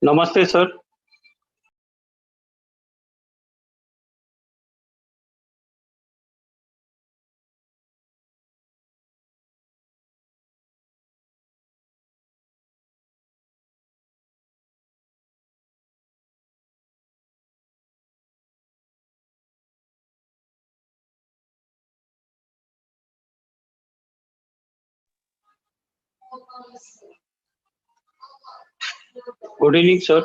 Namaste, sir. Good evening, sir.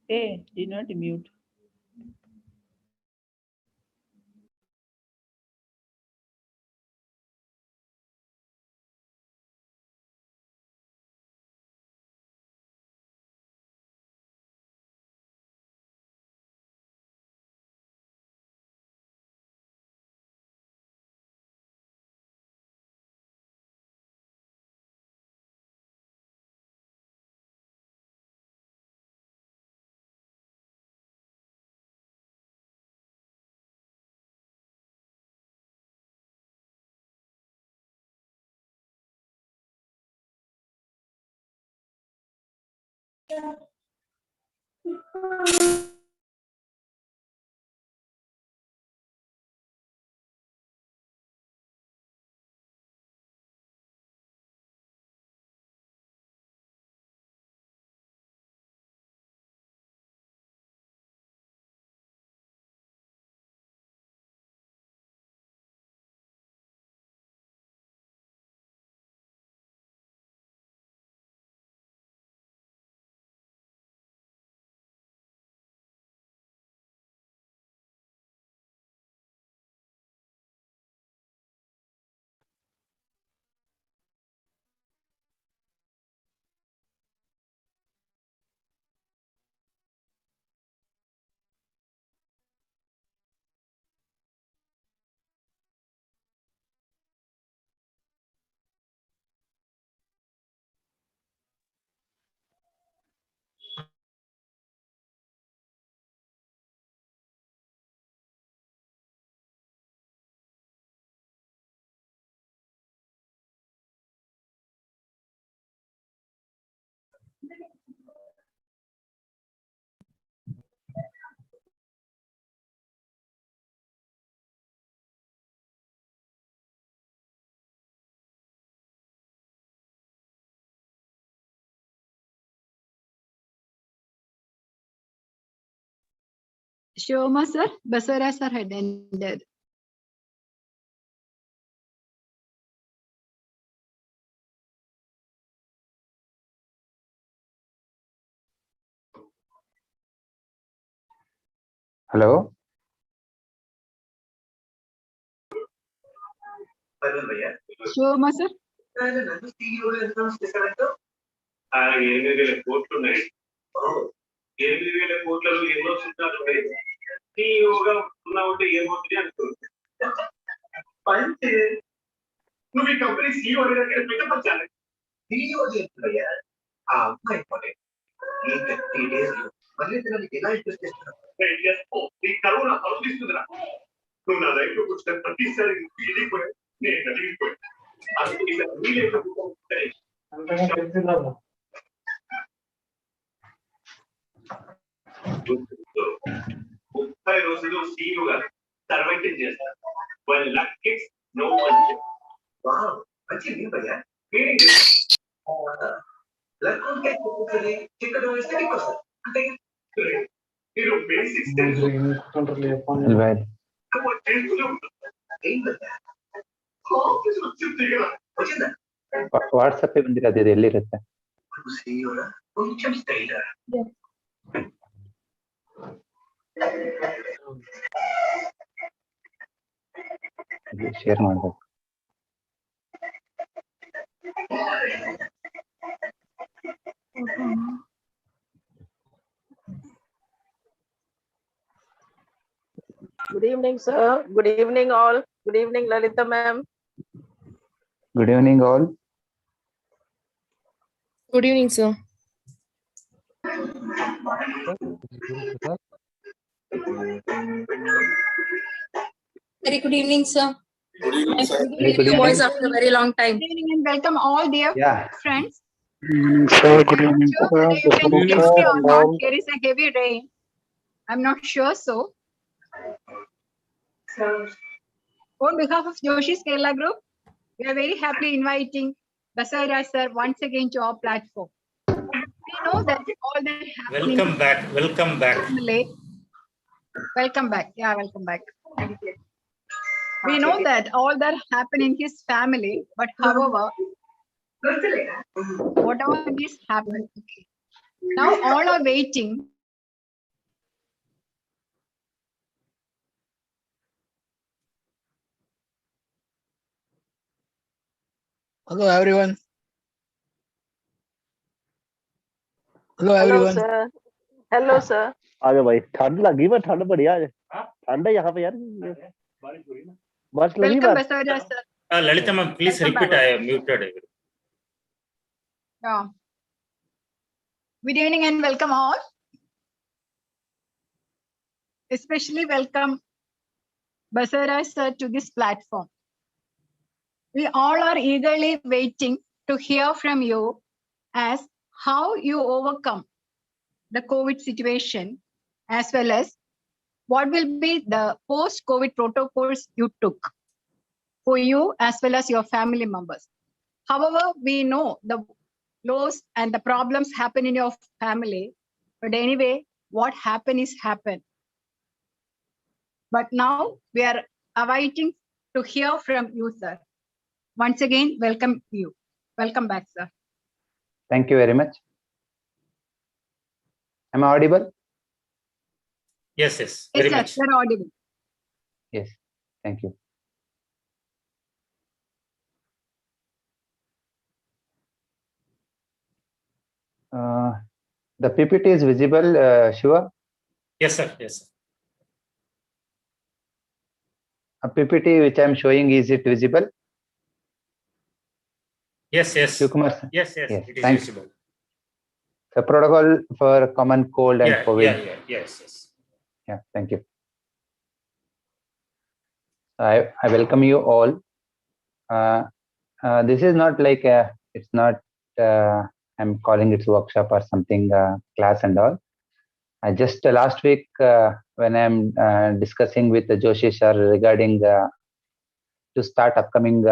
Hey, did not mute. Shoma sir, Basavaraj sir had ended. Hello. Shoma sir. కోట్లలో ఎన్నో చిత్రాలు ఉన్నాయి సీఈఓగా ఉన్నావంటే ఏమవుతుంది అనుకోండి పంచే నువ్వు ఈ కంపెనీ సీఈఓ దగ్గర పెట్టపరచాలి సీఈఓ చేస్తున్నాయ్యా ఆ అమ్మాయి పడే ఈ 30 days లో మళ్ళీ తినడానికి ఎలా ఇంట్రెస్ట్ చేస్తున్నావు ఈ కరువు నా ఆలోచిస్తుందిరా నువ్వు నా లైఫ్ లో వచ్చిన ప్రతిసారి వెళ్ళిపోయి నేను కలిగిపోయి అందుకు ఇక వీలైతే 30 రోజులు సీఈఓగా సర్వైటింగ్ చేస్తారు వాళ్ళ లక్ కిక్స్ నో మంచి వావ్ మంచి భయ్యా ఫీలింగ్ లక్ ఉంటే కూర్చొని చిక్కడు వేస్తే వస్తారు అంటే మీరు బేసిక్స్ వచ్చిందా ವಾಟ್ಸಪ್ ಬಂದಿರೋದು ಇದು ಎಲ್ಲಿರುತ್ತೆ ಸೀಇಓ కొంచెం స్టైల్ ಶೇರ್ ಮಾಡಬೇಕು Good evening, sir. Good evening, all. Good evening, Lalita ma'am. Good evening all Good evening, sir. Very good evening, sir. Good evening, sir. Good your voice after a very long time. Good evening and welcome all dear friends. Sir, good evening, Sure, sir. today you can hear me or not. There is a heavy rain. I'm not sure so. On behalf of Joshy's Kerala Group, we are very happily inviting Basavaraj sir once again to our platform. know that all that happening Welcome back. Welcome back. family. Welcome back. Yeah, welcome back. We know that all that happened in his family, but however, whatever is happened, okay. Now all are waiting. Hello everyone. Hello Hello, everyone. sir. Hello, sir. आ जाओ भाई ठंड लगी पर ठंड बढ़िया आज ठंड है यहाँ पे यार बारिश लगी Welcome, बात Basavaraj, sir. Lalita ma'am, please Welcome repeat. back. I am muted. Yeah. Good evening and welcome all. Especially welcome Basavaraj sir to this platform. We all are eagerly waiting to hear from you as how you overcome the COVID situation, as well as what will be the post-COVID protocols you took for you as well as your family members. However, we know the loss and the problems happen in your family, but anyway, what happened is happened. But now we are awaiting to hear from you, sir. Once again, welcome you. Welcome back, sir. Thank you very much. Am I audible? Yes, Yes, very sir, much. you're audible. Yes. Thank you. The PPT is visible, Shiva? Yes, sir. Yes, sir. A PPT which I am showing, is it visible? Yes, yes. Shivakumar, sir? Yes, yes. Yes, It is thanks. visible. The protocol for common cold and COVID. Yes, yes. Yeah, thank you. I welcome you all. This is not like it's not, I'm calling it workshop or something, class and all. I just last week when I'm discussing with Joshy sir regarding to start upcoming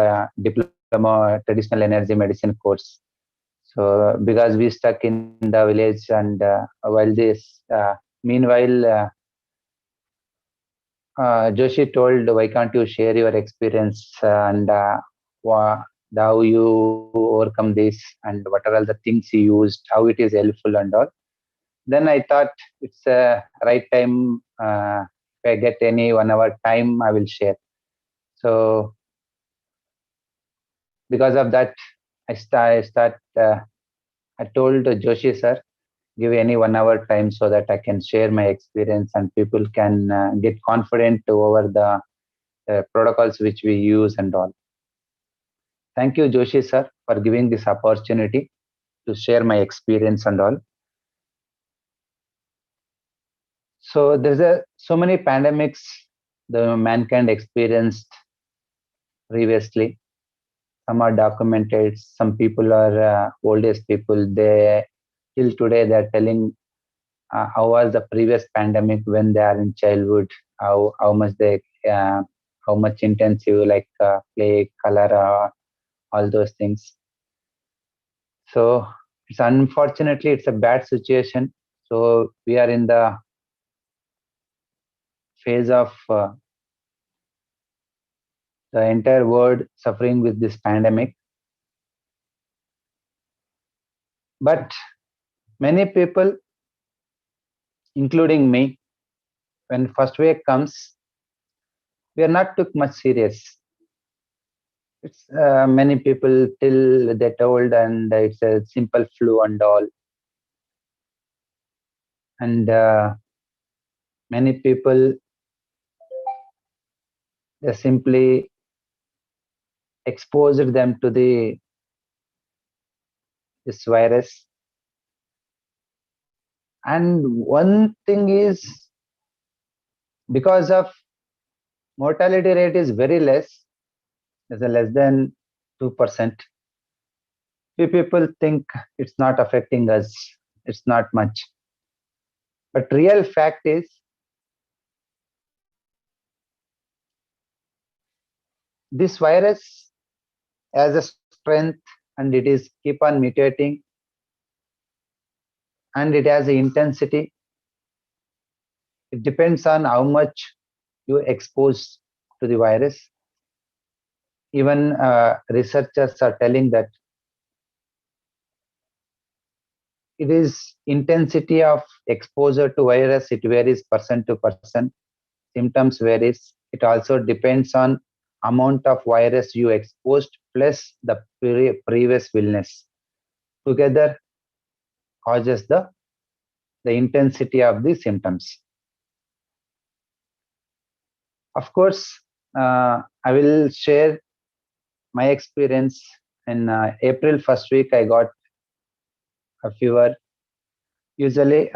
diploma traditional energy medicine course. So because we stuck in the village and while this, meanwhile, Joshi told, why can't you share your experience and how you overcome this and what are all the things you used, how it is helpful and all. Then I thought it's a right time. If I get any 1 hour time, I will share. So because of that, I told Joshi sir, give any 1 hour time so that I can share my experience and people can get confident over the protocols which we use and all. Thank you, Joshi sir, for giving this opportunity to share my experience and all. So there's so many pandemics the mankind experienced previously. Some are documented. Some people are old age people. They till today they are telling how was the previous pandemic when they are in childhood. How much they how much intensive like plague, cholera, all those things. So it's unfortunately it's a bad situation. So we are in the phase of the entire world suffering with this pandemic. But many people, including me, when first wave comes, we are not took much serious. It's many people till they told and it's a simple flu and all. And many people, they simply exposed them to this virus. And one thing is, because of mortality rate is very less, it's a less than 2%. We people think it's not affecting us, it's not much. But real fact is, this virus has a strength and it is keep on mutating. and it has an intensity. It depends on how much you expose to the virus. Even researchers are telling that it is intensity of exposure to virus. It varies person to person. Symptoms varies. It also depends on amount of virus you exposed plus the previous illness. Together causes the intensity of the symptoms. Of course, I will share my experience. In April first week, I got a fever. Usually,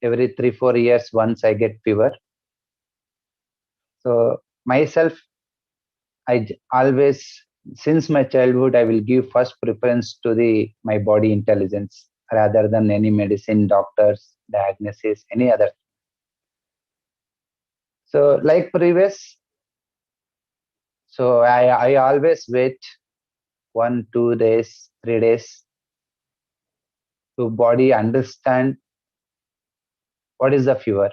every 3-4 years once I get fever. So myself, always, since my childhood, I will give first preference to my body intelligence rather than any medicine, doctors, diagnosis, any other. So like previous, so I always wait 1, 2 days, 3 days to body understand what is the fever.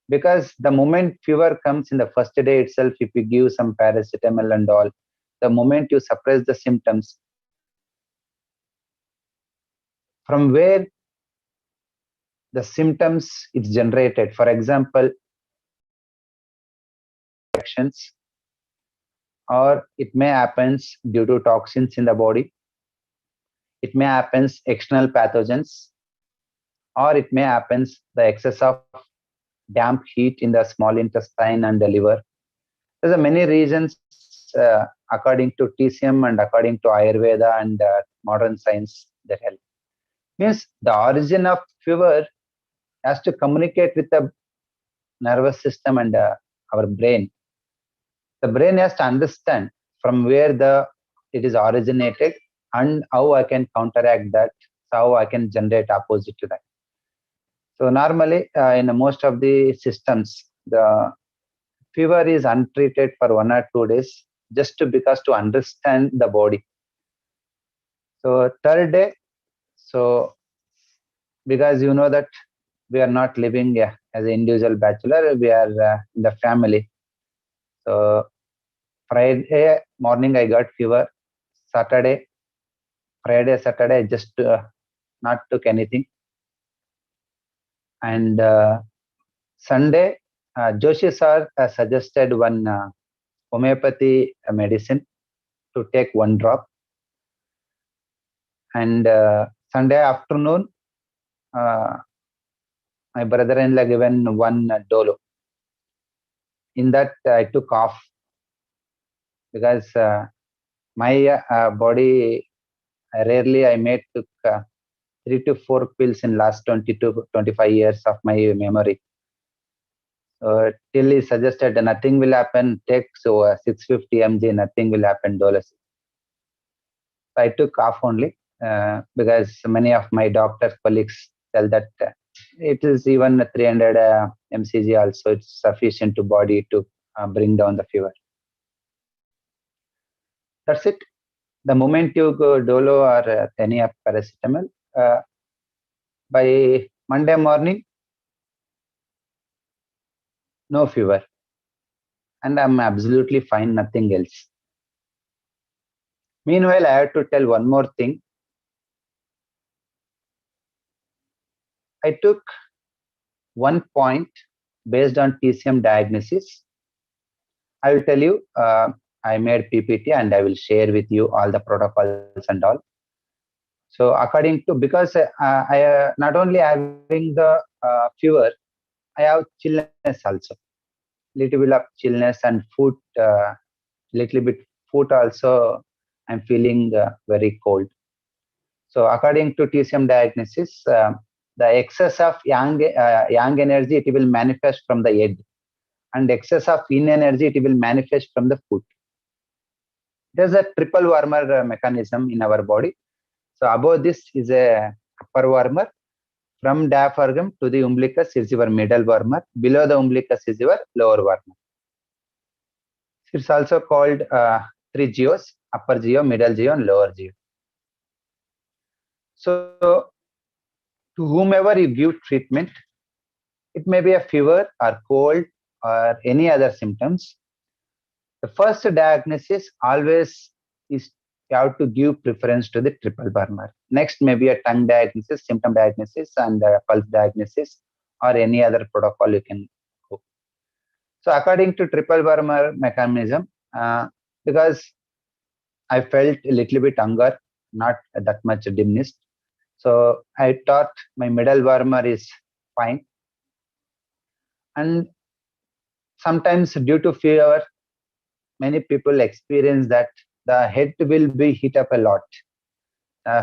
Because the moment fever comes in the first day itself, if you give some paracetamol and all, the moment you suppress the symptoms, from where the symptoms is generated. For example, infections, or it may happen due to toxins in the body. It may happen external pathogens, or it may happen the excess of damp heat in the small intestine and the liver. There are many reasons according to TCM and according to Ayurveda and modern science that help. Means the origin of fever has to communicate with the nervous system and our brain. The brain has to understand from where it is originated and how I can counteract that, how I can generate opposite to that. So normally in most of the systems, the fever is untreated for 1 or 2 days just to understand the body. So third day, so because you know that we are not living as an individual bachelor, we are in the family. So Friday morning I got fever. Saturday, Saturday I just not took anything. And Sunday, Joshy sir suggested one homeopathy medicine to take 1 drop. And Sunday afternoon, my brother-in-law given 1 dolo. In that I took off because my body rarely I may took 3 to 4 pills in last 20 to 25 years of my memory. Till he suggested nothing will happen, take 650 mg, nothing will happen, dolo. I took off only because many of my doctor colleagues tell that it is even 300 mcg also, it's sufficient to body to bring down the fever. That's it. The moment you go dolo or any of paracetamol, by Monday morning, no fever. And I'm absolutely fine, nothing else. Meanwhile, I have to tell one more thing. I took 1 point based on TCM diagnosis. I will tell you, I made PPT and I will share with you all the protocols and all. So according to, because I not only having the fever, I have chillness also. Little bit of chillness and foot, little bit foot also, I'm feeling very cold. So according to TCM diagnosis, the excess of yang energy, it will manifest from the head, and excess of yin energy, it will manifest from the foot. There's a triple warmer mechanism in our body. So above this is a upper warmer. From diaphragm to the umbilicus is your middle warmer. Below the umbilicus is your lower warmer. It's also called 3 geos: upper geo, middle geo, and lower geo. So to whomever you give treatment, it may be a fever or cold or any other symptoms. The first diagnosis always is you have to give preference to the triple burner. Next may be a tongue diagnosis, symptom diagnosis, and pulse diagnosis, or any other protocol you can go. So according to triple burner mechanism, because I felt a little bit hunger, not that much diminished. So I thought my middle burner is fine. And sometimes due to fever, many people experience that the head will be heat up a lot.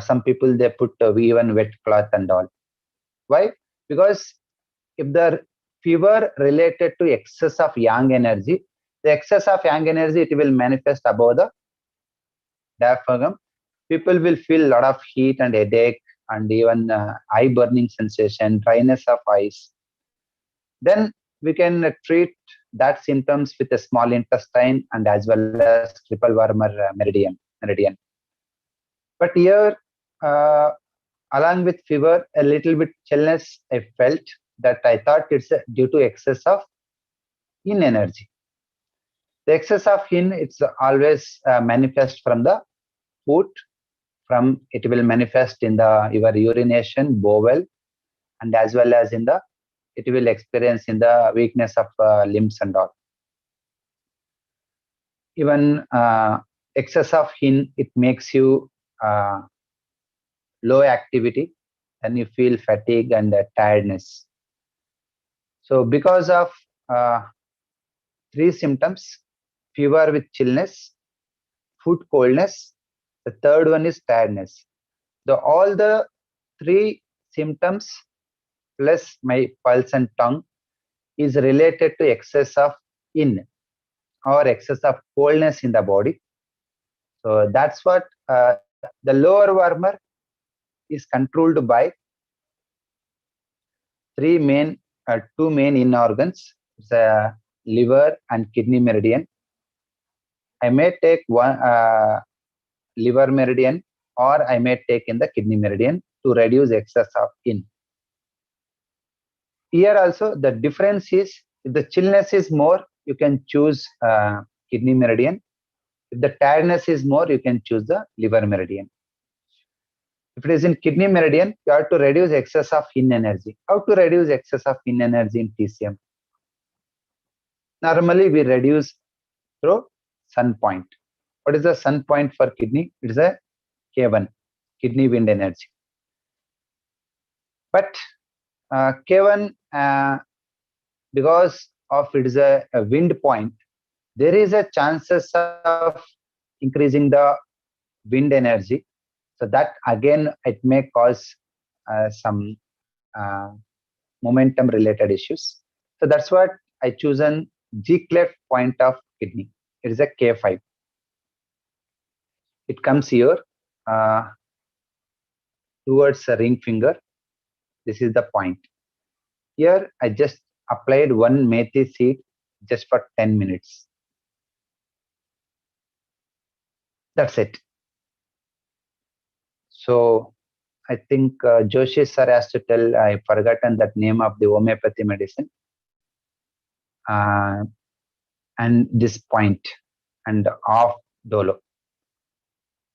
Some people, they put even wet cloth and all. Why? Because if the fever related to excess of yang energy, the excess of yang energy, it will manifest above the diaphragm. People will feel a lot of heat and headache and even eye burning sensation, dryness of eyes. Then we can treat that symptoms with a small intestine and as well as triple wormer meridian. But here, along with fever, a little bit chillness I felt, that I thought it's due to excess of yin energy. The excess of yin, it's always manifest from the foot. From it will manifest in the your urination, bowel, and as well as in the it will experience in the weakness of limbs and all. Even excess of yin, it makes you low activity, and you feel fatigue and tiredness. So because of three symptoms, fever with chillness, foot coldness, the third one is tiredness. All the three symptoms plus my pulse and tongue is related to excess of yin or excess of coldness in the body. So that's what the lower warmer is controlled by two main in organs, the liver and kidney meridian. I may take one liver meridian, or I may take in the kidney meridian to reduce excess of yin. Here also the difference is, if the chillness is more, you can choose kidney meridian. If the tiredness is more, you can choose the liver meridian. If it is in kidney meridian, you have to reduce excess of yin energy. How to reduce excess of yin energy in TCM? Normally we reduce through sun point. What is the sun point for kidney? It is a K1, kidney wind energy. But K1, because of it is a wind point, there is a chances of increasing the wind energy. So that again, it may cause some momentum related issues. So that's what I chosen G cleft point of kidney. It is a K5. It comes here towards the ring finger. This is the point. Here I just applied one methi seed just for 10 minutes. That's it. So I think Joshy sir has to tell, I've forgotten that name of the homeopathy medicine. And this point and off dolo.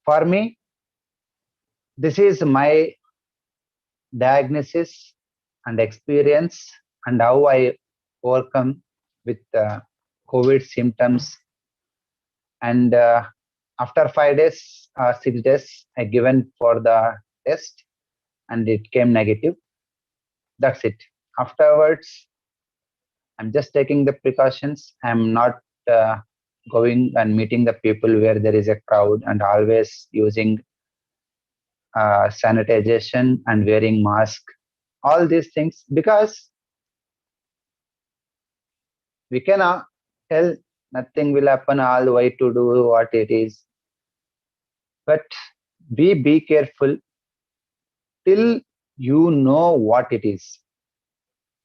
For me, this is my diagnosis and experience and how I overcome with COVID symptoms. And after 5 days, 6 days, I given for the test and it came negative. That's it. Afterwards, I'm just taking the precautions. I'm not going and meeting the people where there is a crowd, and always using sanitization and wearing mask, all these things, because we cannot tell nothing will happen, all way to do what it is. But be careful till you know what it is.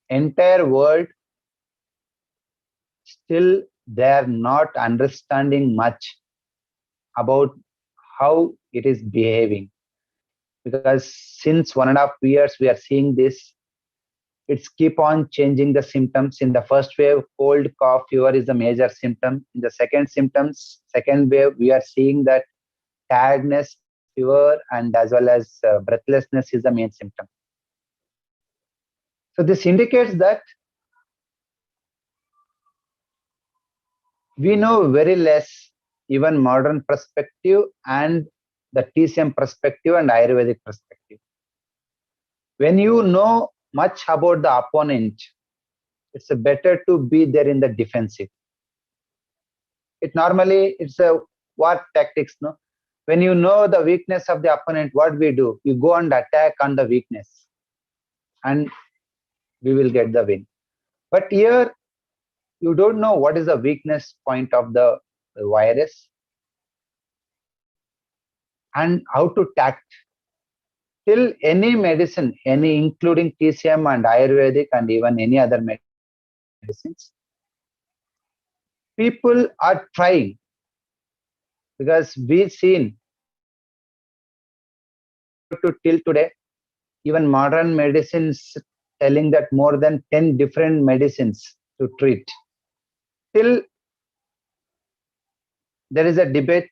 Entire world still they're not understanding much about how it is behaving. because since 1.5 years we are seeing this. It's keep on changing the symptoms. In the first wave, cold, cough, fever is the major symptom. In the second wave, we are seeing that tiredness, fever, and as well as breathlessness is the main symptom. So this indicates that we know very less, even modern perspective and the TCM perspective and Ayurvedic perspective. When you know much about the opponent, it's better to be there in the defensive. It's a war tactics, no? When you know the weakness of the opponent, what we do? You go and attack on the weakness, and we will get the win. But here, you don't know what is the weakness point of the virus and how to tact. Till any medicine, including TCM and Ayurvedic and even any other medicines, people are trying, because we've seen till today, even modern medicines telling that more than 10 different medicines to treat. Till there is a debate,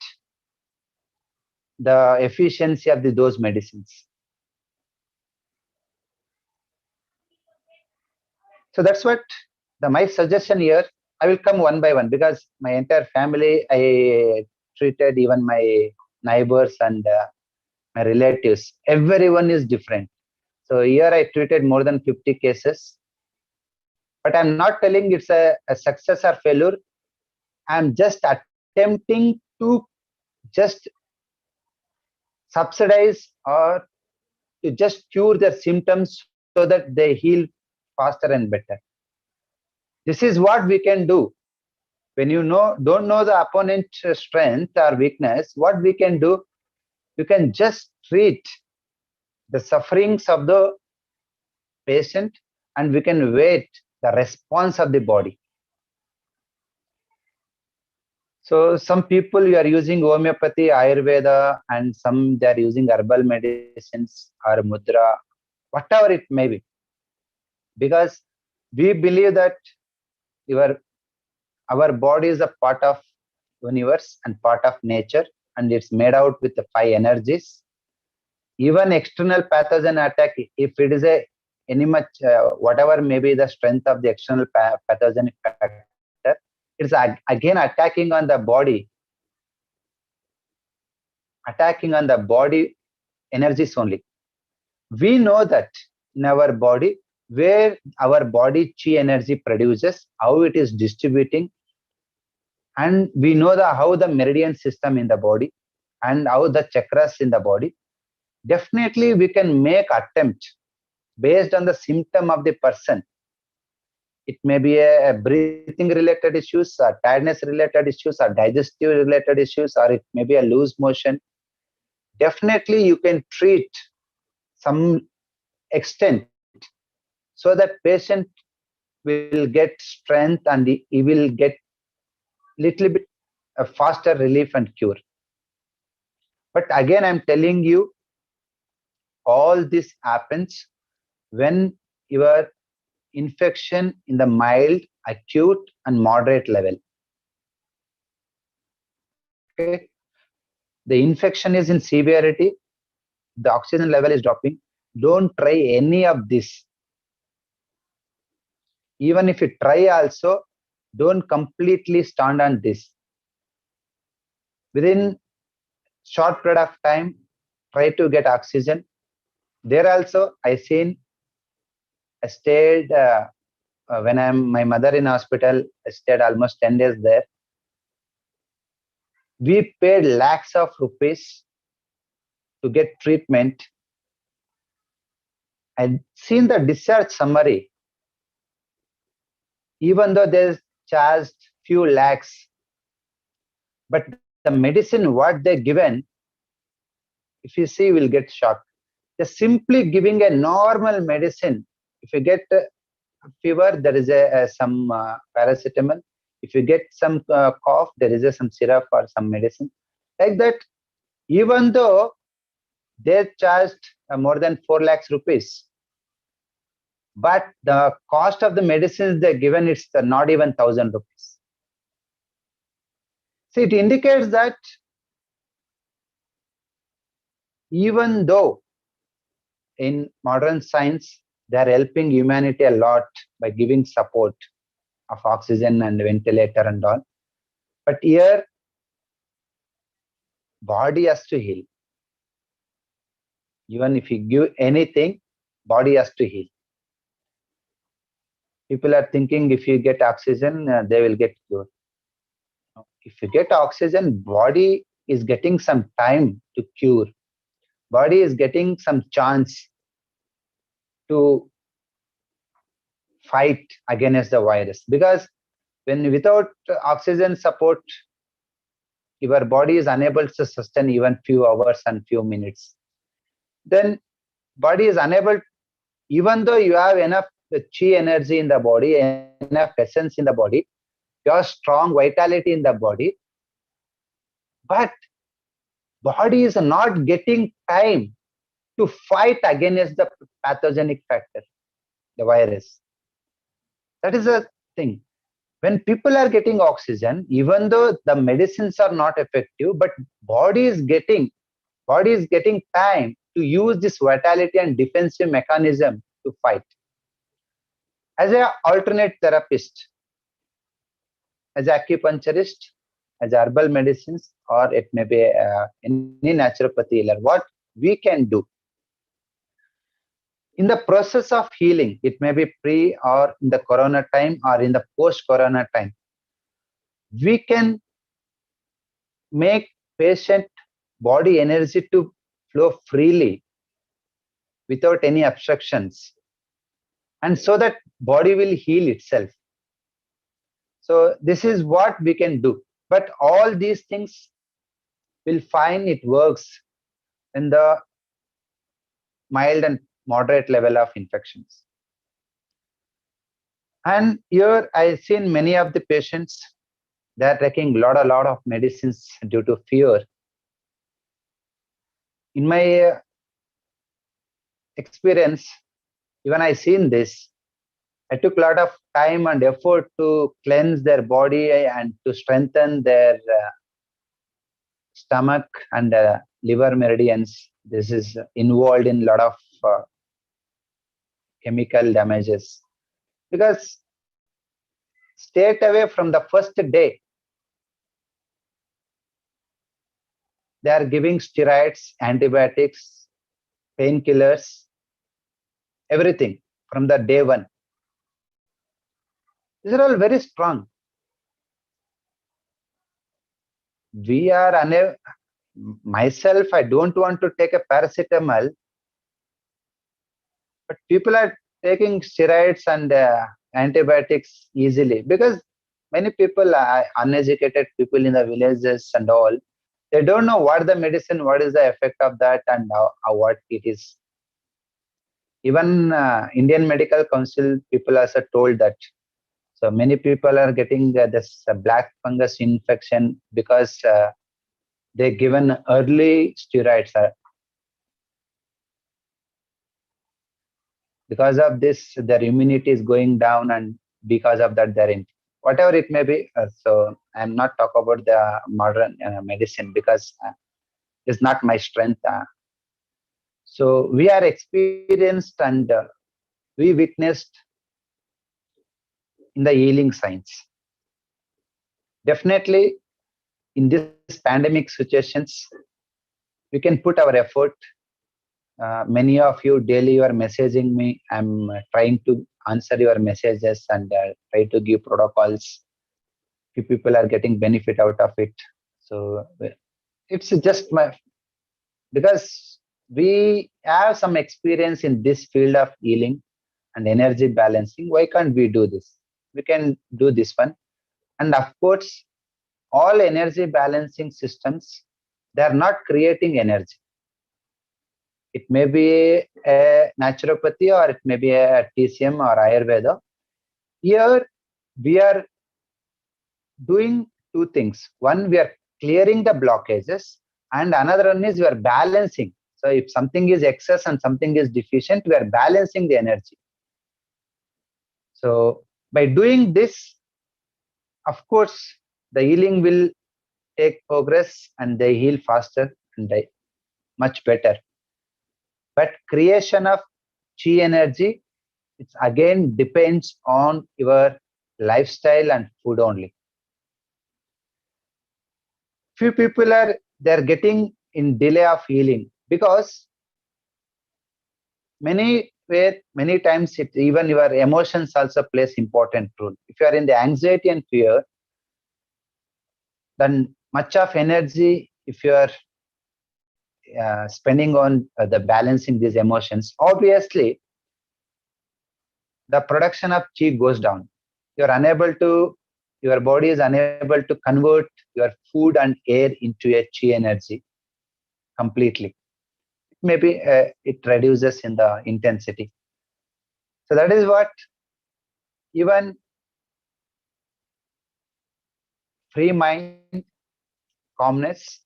the efficiency of those medicines. So that's what my suggestion here. I will come one by one, because my entire family, I treated, even my neighbors and my relatives. Everyone is different. So here I treated more than 50 cases. But I'm not telling it's a success or failure. I'm just attempting to just subsidize or to just cure their symptoms so that they heal faster and better. This is what we can do. When you don't know the opponent's strength or weakness, what we can do, you can just treat the sufferings of the patient, and we can wait the response of the body. So some people, you are using homeopathy, Ayurveda, and some they are using herbal medicines or mudra, whatever it may be, because we believe that our body is a part of universe and part of nature, and it's made out with the 5 energies. Even external pathogen attack, if it is any much whatever may be the strength of the external pathogenic factor, it's again attacking on the body energies only. We know that in our body, where our body chi energy produces, how it is distributing, and we know how the meridian system in the body and how the chakras in the body. Definitely we can make attempt based on the symptom of the person. It may be a breathing related issues, or tiredness related issues, or digestive related issues, or it may be a loose motion. Definitely you can treat some extent so that patient will get strength and he will get little bit a faster relief and cure. But again, I'm telling you, all this happens when your infection in the mild, acute, and moderate level. Okay, the infection is in severity, the oxygen level is dropping. Don't try any of this. Even if you try also, don't completely stand on this. Within short period of time, try to get oxygen. There also, I stayed when my mother in hospital. I stayed almost 10 days there. We paid lakhs of rupees to get treatment. I've seen the discharge summary. Even though there's charged few lakhs, but the medicine what they're given, if you see, will get shocked. They're simply giving a normal medicine. If you get fever, there is some paracetamol. If you get some cough, there is some syrup or some medicine. Like that, even though they charged more than 4 lakhs rupees. But the cost of the medicines they're given, it's not even 1,000 rupees. See, it indicates that even though in modern science, they are helping humanity a lot by giving support of oxygen and ventilator and all. But here, body has to heal. Even if you give anything, body has to heal. People are thinking if you get oxygen, they will get cured. If you get oxygen, body is getting some time to cure. Body is getting some chance to fight against the virus. Because when without oxygen support, your body is unable to sustain even few hours and few minutes. Then body is unable, even though you have enough chi energy in the body, enough essence in the body, you have strong vitality in the body, but body is not getting time to fight against the pathogenic factor, the virus. That is a thing. When people are getting oxygen, even though the medicines are not effective, but body is getting time to use this vitality and defensive mechanism to fight. As an alternate therapist, as an acupuncturist, as herbal medicines, or it may be any naturopathy healer, what we can do in the process of healing, it may be pre or in the corona time or in the post-corona time, we can make patient body energy to flow freely without any obstructions, and so that body will heal itself. So this is what we can do. But all these things will find it works in the mild and moderate level of infections. And here I've seen many of the patients, they are taking a lot of medicines due to fear. In my experience, even I seen this, I took a lot of time and effort to cleanse their body and to strengthen their stomach and liver meridians. This is involved in a lot of chemical damages. Because straight away from the first day, they are giving steroids, antibiotics, painkillers, everything from the day one. These are all very strong. We are unable, myself, I don't want to take a paracetamol, but people are taking steroids and antibiotics easily because many people are uneducated people in the villages and all. They don't know what the medicine, what is the effect of that, and what it is. Even Indian Medical Council people also told that. So many people are getting this black fungus infection because they given early steroids. Because of this, their immunity is going down, and because of that, they're in whatever it may be. So I'm not talk about the modern medicine because it's not my strength. So we are experienced and we witnessed in the healing science. Definitely, in this pandemic situations, we can put our effort. Many of you daily you are messaging me. I'm trying to answer your messages and try to give protocols. Few people are getting benefit out of it. So it's just because we have some experience in this field of healing and energy balancing. Why can't we do this? We can do this one. And of course, all energy balancing systems, they are not creating energy. It may be a naturopathy or it may be a TCM or Ayurveda. Here we are doing two things. One, we are clearing the blockages, and another one is we are balancing. So if something is excess and something is deficient, we are balancing the energy. So by doing this, of course, the healing will take progress and they heal faster and they much better. But creation of chi energy, it's again depends on your lifestyle and food only. Few people they're getting in delay of healing because many times even your emotions also plays important role. If you are in the anxiety and fear, then much of energy, if you are spending on the balancing these emotions, obviously the production of chi goes down. You're unable to, your body is unable to convert your food and air into a chi energy completely. Maybe it reduces in the intensity. So that is what even free mind, calmness,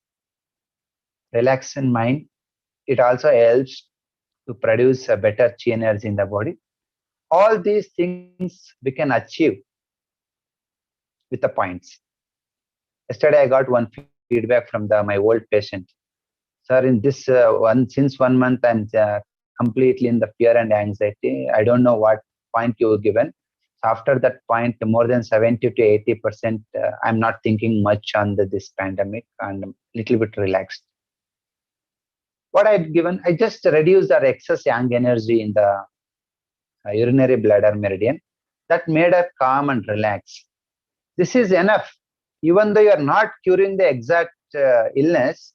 relaxed mind, it also helps to produce a better chi energy in the body. All these things we can achieve with the points. Yesterday, I got one feedback from my old patient. Sir, in this since 1 month, I'm completely in the fear and anxiety. I don't know what point you given. So after that point, more than 70 to 80%, I'm not thinking much on this pandemic and a little bit relaxed. What I've given, I just reduced the excess yang energy in the urinary bladder meridian. That made her calm and relax. This is enough. Even though you are not curing the exact illness,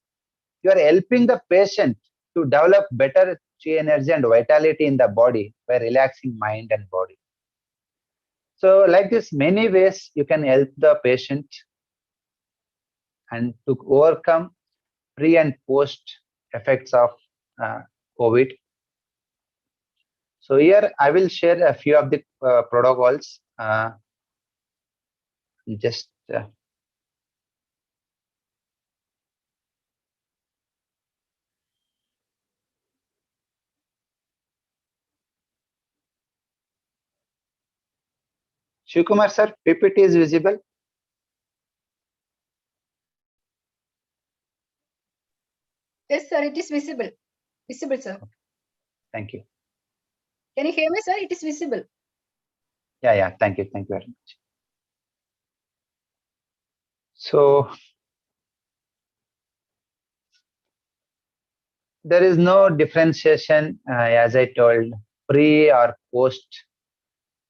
you are helping the patient to develop better chi energy and vitality in the body by relaxing mind and body. So like this, many ways you can help the patient and to overcome pre and post effects of COVID. So here I will share a few of the protocols. Just Shivkumar sir, PPT is visible. Yes, sir, it is visible. Visible, sir. Thank you. Can you hear me, sir? It is visible. Yeah. Thank you very much. So there is no differentiation, as I told, pre or post,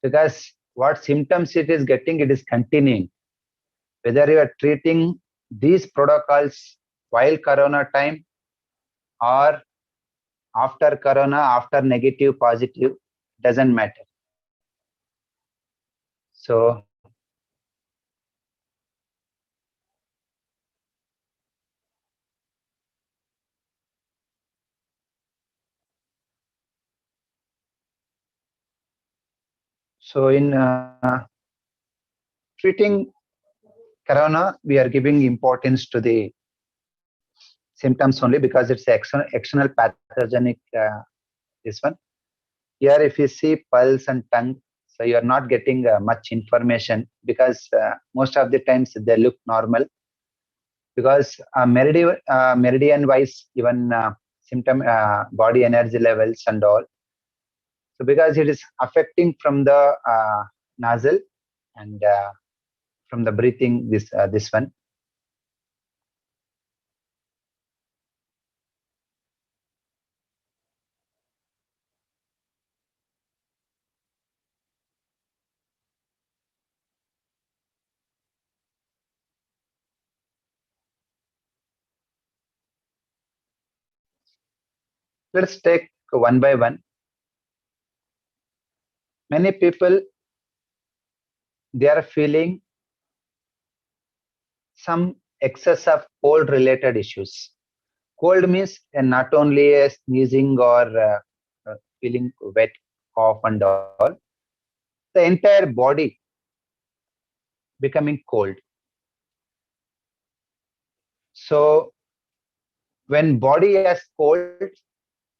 because what symptoms it is getting, it is continuing. Whether you are treating these protocols while Corona time or after Corona, after negative, positive, doesn't matter. So in treating Corona, we are giving importance to the symptoms only because it's external pathogenic. This one here, if you see pulse and tongue, so you are not getting much information because most of the times they look normal because meridian wise, even symptom body energy levels and all. So because it is affecting from the nasal and from the breathing, this one. Let's take one by one. Many people, they are feeling some excess of cold related issues. Cold means not only a sneezing or feeling wet, cough and all, the entire body becoming cold. So when body has cold,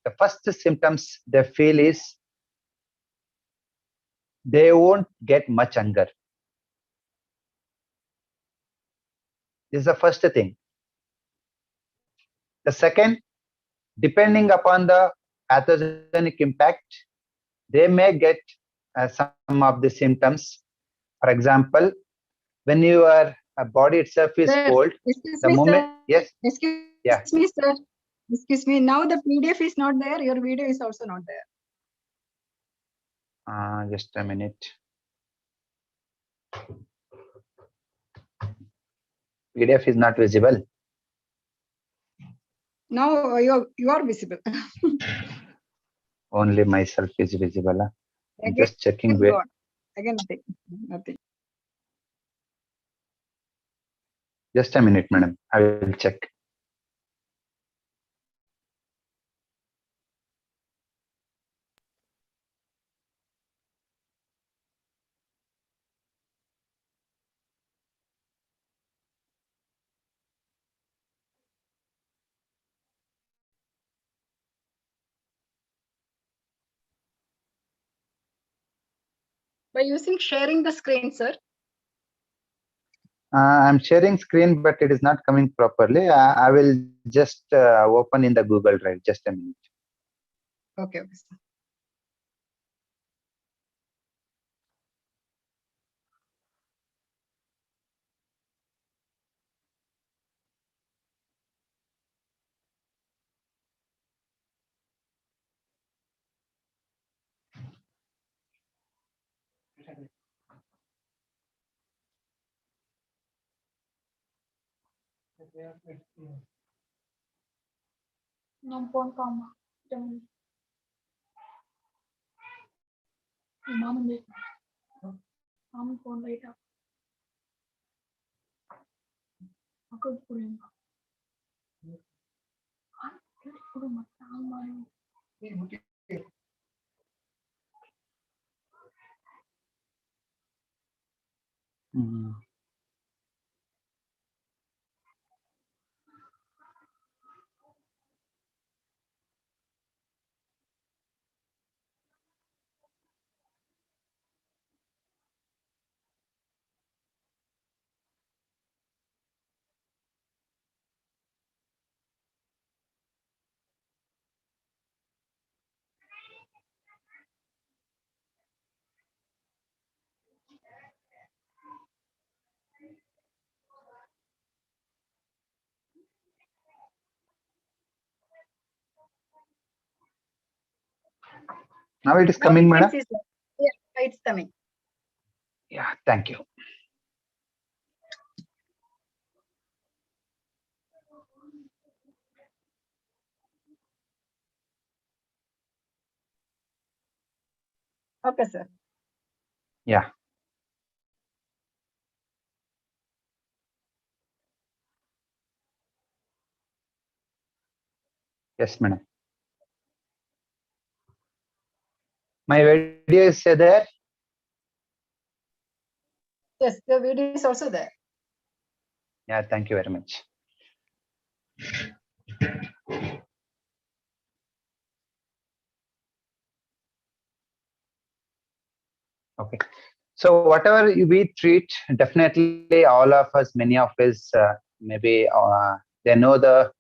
the first symptoms they feel is they won't get much hunger. This is the first thing. The second, depending upon the pathogenic impact, they may get some of the symptoms. For example, when your body itself is Sir, cold, excuse the me, moment, sir. yes, Excuse yeah. me, sir. Excuse me. Now the PDF is not there. Your video is also not there. Just a minute. PDF is not visible. Now you are visible. Only myself is visible. I'm Again, just checking where. gone. Again, nothing. Nothing. Just a minute, madam. I will check. By using sharing the screen, sir. I'm sharing screen, but it is not coming properly. I will just open in the Google Drive. Just a minute. Okay, okay, sir. Não pode calma. Então, mama dele. Mama phone later. Aku pulang. Aku pulang sama. Mm. Now it is Now coming, we can madam. see, sir. Yeah, it's coming. Yeah, thank you. Okay, sir. Yeah. Yes, madam. My video is there. Yes, the video is also there. Yeah, thank you very much. Okay. So whatever we treat, definitely all of us, many of us, maybe they know the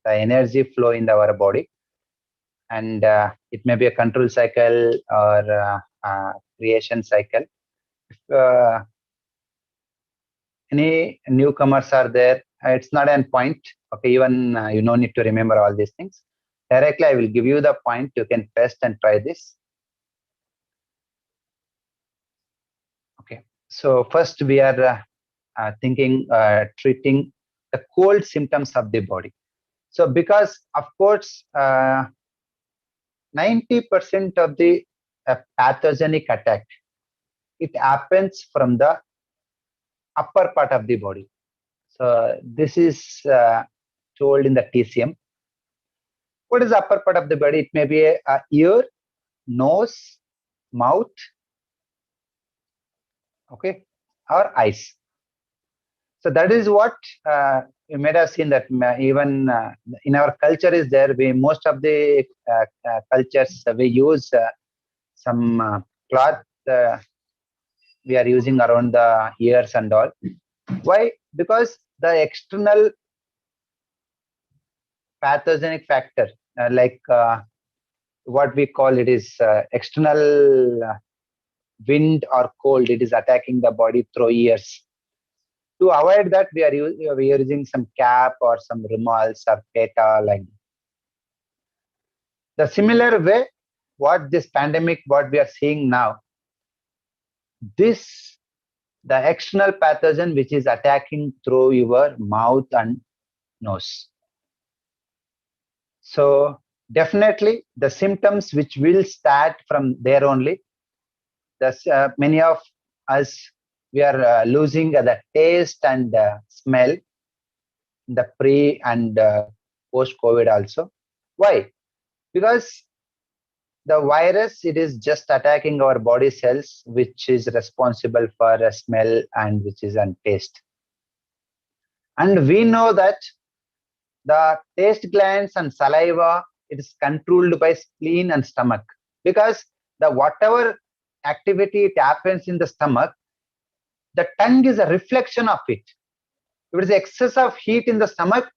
energy flow in our body, and it may be a control cycle or creation cycle. If any newcomers are there, it's not an point. Okay, even you no need to remember all these things. Directly, I will give you the point. You can test and try this. Okay. So first we are treating the cold symptoms of the body. So because of course 90% of the pathogenic attack, it happens from the upper part of the body. So this is told in the TCM. What is the upper part of the body? It may be a ear, nose, mouth, okay, or eyes. So that is what you might have seen that even in our culture is there. Most of the cultures we use some cloth we are using around the ears and all. Why? Because the external pathogenic factor, like what we call it is external wind or cold, it is attacking the body through ears. To avoid that, we are using some cap or some rumals or peta like that. The similar way, what this pandemic, what we are seeing now, this the external pathogen which is attacking through your mouth and nose. So definitely the symptoms which will start from there only. Many of us, we are losing the taste and smell in the pre and post COVID also. Why? Because the virus, it is just attacking our body cells, which is responsible for a smell and which is on taste. And we know that the taste glands and saliva, it is controlled by spleen and stomach, because the whatever activity it happens in the stomach, the tongue is a reflection of it. If it is excess of heat in the stomach,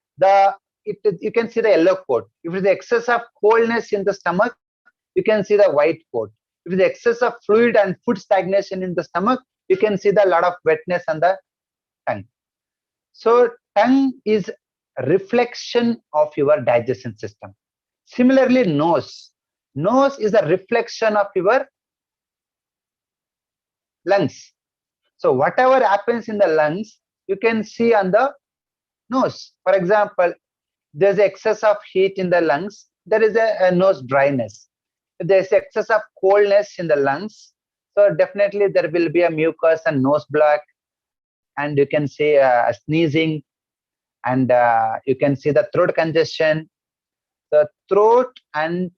you can see the yellow coat. If it is excess of coldness in the stomach, you can see the white coat. If it is excess of fluid and food stagnation in the stomach, you can see the lot of wetness on the tongue. So tongue is a reflection of your digestion system. Similarly, nose. Nose is a reflection of your lungs. So whatever happens in the lungs, you can see on the nose. For example, there's excess of heat in the lungs, there is a nose dryness. If there's excess of coldness in the lungs, so definitely there will be a mucus and nose block, and you can see sneezing, and you can see the throat congestion. The throat and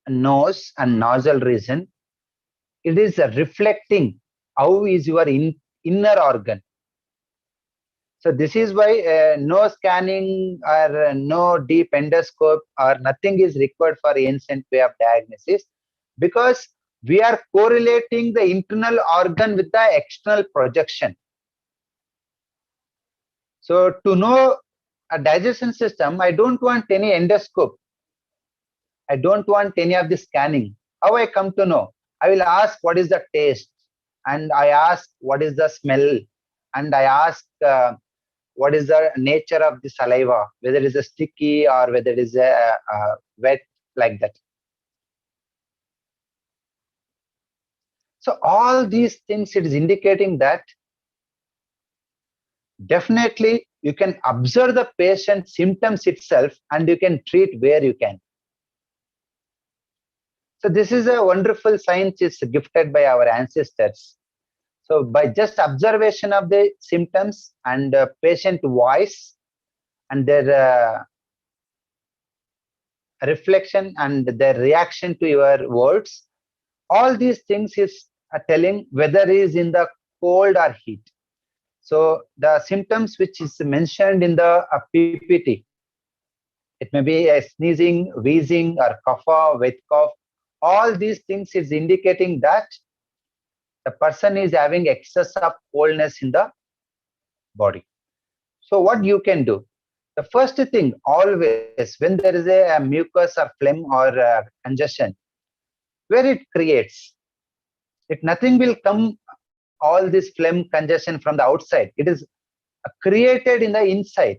nose and nostril region, it is reflecting how is your inner organ. So this is why no scanning or no deep endoscope or nothing is required for ancient way of diagnosis, because we are correlating the internal organ with the external projection. So to know a digestion system, I don't want any endoscope. I don't want any of the scanning. How I come to know? I will ask what is the taste, and I ask what is the smell, and I ask what is the nature of the saliva, whether it is a sticky or whether it is a wet, like that. So all these things, it is indicating that definitely you can observe the patient symptoms itself and you can treat where you can. So this is a wonderful science is gifted by our ancestors. So by just observation of the symptoms and patient voice and their reflection and their reaction to your words, all these things is telling whether is in the cold or heat. So the symptoms which is mentioned in the PPT, it may be a sneezing, wheezing, or cough, wet cough. All these things is indicating that the person is having excess of coldness in the body. So what you can do? The first thing, always when there is a mucus or phlegm or congestion, where it creates, it nothing will come all this phlegm congestion from the outside. It is created in the inside.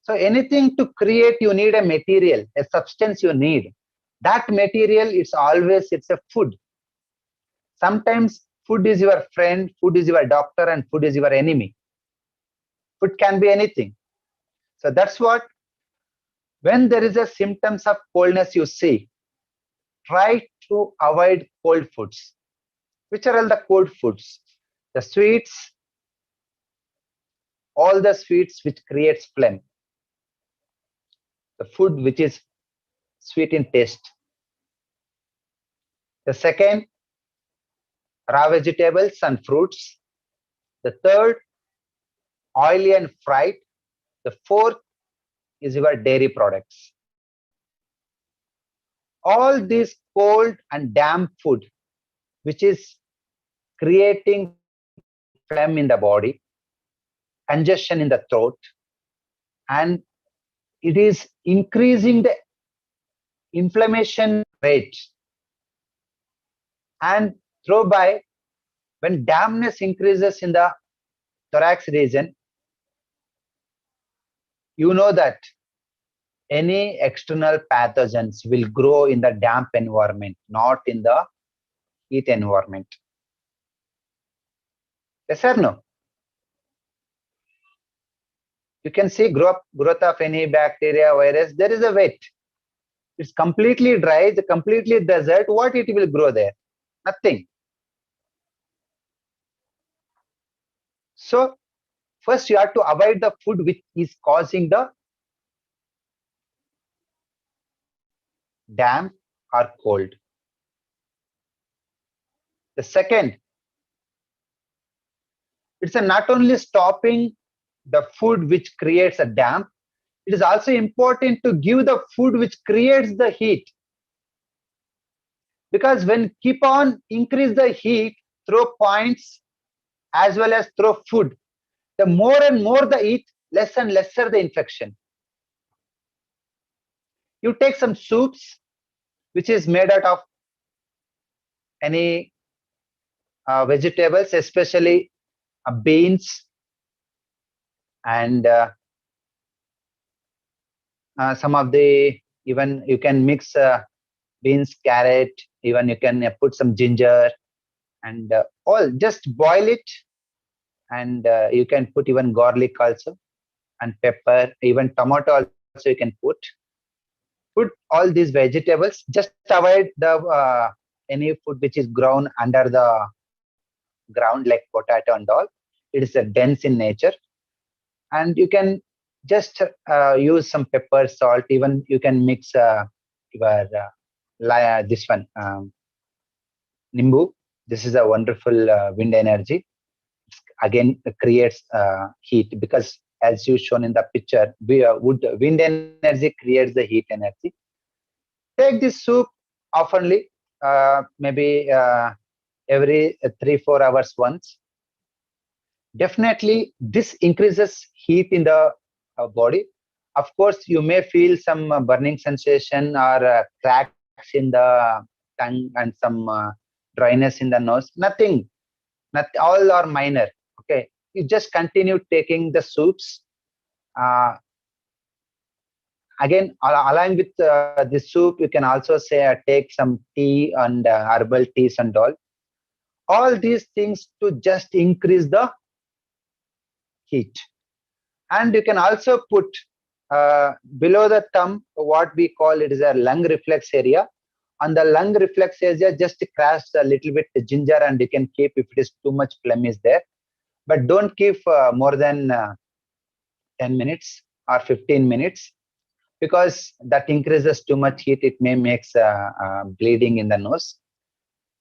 So anything to create, you need a material, a substance you need. That material is always, it's a food. Sometimes food is your friend, food is your doctor, and food is your enemy. Food can be anything. So that's what, when there is a symptoms of coldness you see, try to avoid cold foods. Which are all the cold foods? The sweets, all the sweets which creates phlegm. The food which is sweet in taste. The second, raw vegetables and fruits. The third, oily and fried. The fourth is your dairy products. All this cold and damp food, which is creating phlegm in the body, congestion in the throat, and it is increasing the inflammation rate. And thereby, when dampness increases in the thorax region, you know that any external pathogens will grow in the damp environment, not in the heat environment. Yes or no? You can see growth of any bacteria, virus, there is a wet. It's completely dry, it's completely desert. What it will grow there? Nothing. So first you have to avoid the food which is causing the damp or cold. The second, it's not only stopping the food which creates a damp, it is also important to give the food which creates the heat. Because when keep on increase the heat through points as well as through food, the more and more the heat, less and lesser the infection. You take some soups which is made out of any vegetables, especially beans and some of the, even you can mix beans, carrot, even you can put some ginger and all, just boil it, and you can put even garlic also and pepper, even tomato also you can put all these vegetables. Just avoid the any food which is grown under the ground like potato and all. It is dense in nature, and you can just use some pepper, salt, even you can mix your this one nimbu. This is a wonderful wind energy. Again creates heat, because as you shown in the picture, wind energy creates the heat energy. Take this soup oftenly, maybe every 3-4 hours once. Definitely this increases heat in the body. Of course, you may feel some burning sensation or cracks in the tongue and some dryness in the nose. Nothing, all are minor. Okay, you just continue taking the soups. Again, along with this soup, you can also say take some tea and herbal teas and all. All these things to just increase the heat. And you can also put below the thumb what we call it is a lung reflex area. On the lung reflex area, just crash a little bit ginger, and you can keep if it is too much phlegm is there. But don't keep more than 10 minutes or 15 minutes, because that increases too much heat. It may make bleeding in the nose.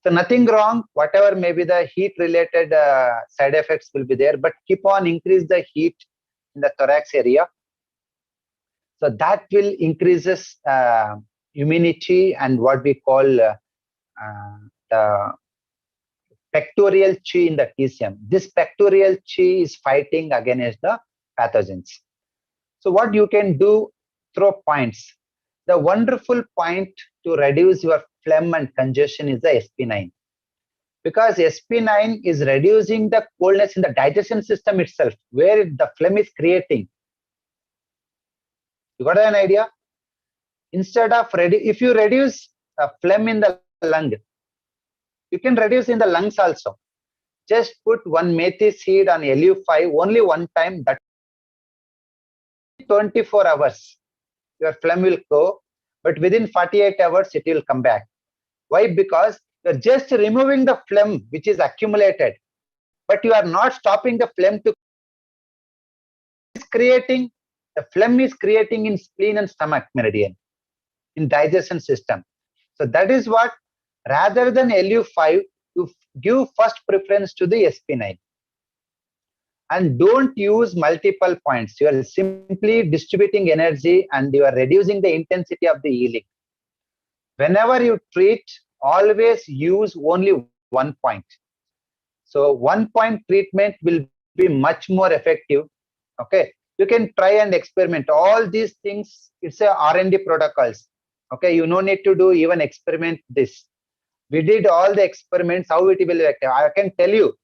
So nothing wrong, whatever may be the heat related side effects will be there, but keep on increase the heat in the thorax area. So that will increases immunity and what we call the pectoral chi in the TCM. This pectoral chi is fighting against the pathogens. So what you can do through points. The wonderful point to reduce your phlegm and congestion is the SP9. Because SP9 is reducing the coldness in the digestion system itself, where the phlegm is creating. You got an idea? Instead of if you reduce phlegm in the lung, you can reduce in the lungs also. Just put one methi seed on LU5 only one time. That 24 hours, your phlegm will go, but within 48 hours it will come back. Why? Because you're just removing the phlegm which is accumulated, but you are not stopping the phlegm to creating. The phlegm is creating in spleen and stomach meridian, in digestion system. So that is what, rather than LU5, you give first preference to the SP9. and don't use multiple points. You are simply distributing energy and you are reducing the intensity of the healing. Whenever you treat, always use only one point. So 1 point treatment will be much more effective. Okay, you can try and experiment all these things. It's a R&D protocols. Okay, you no need to do even experiment this. We did all the experiments, how it will be effective. I can tell you,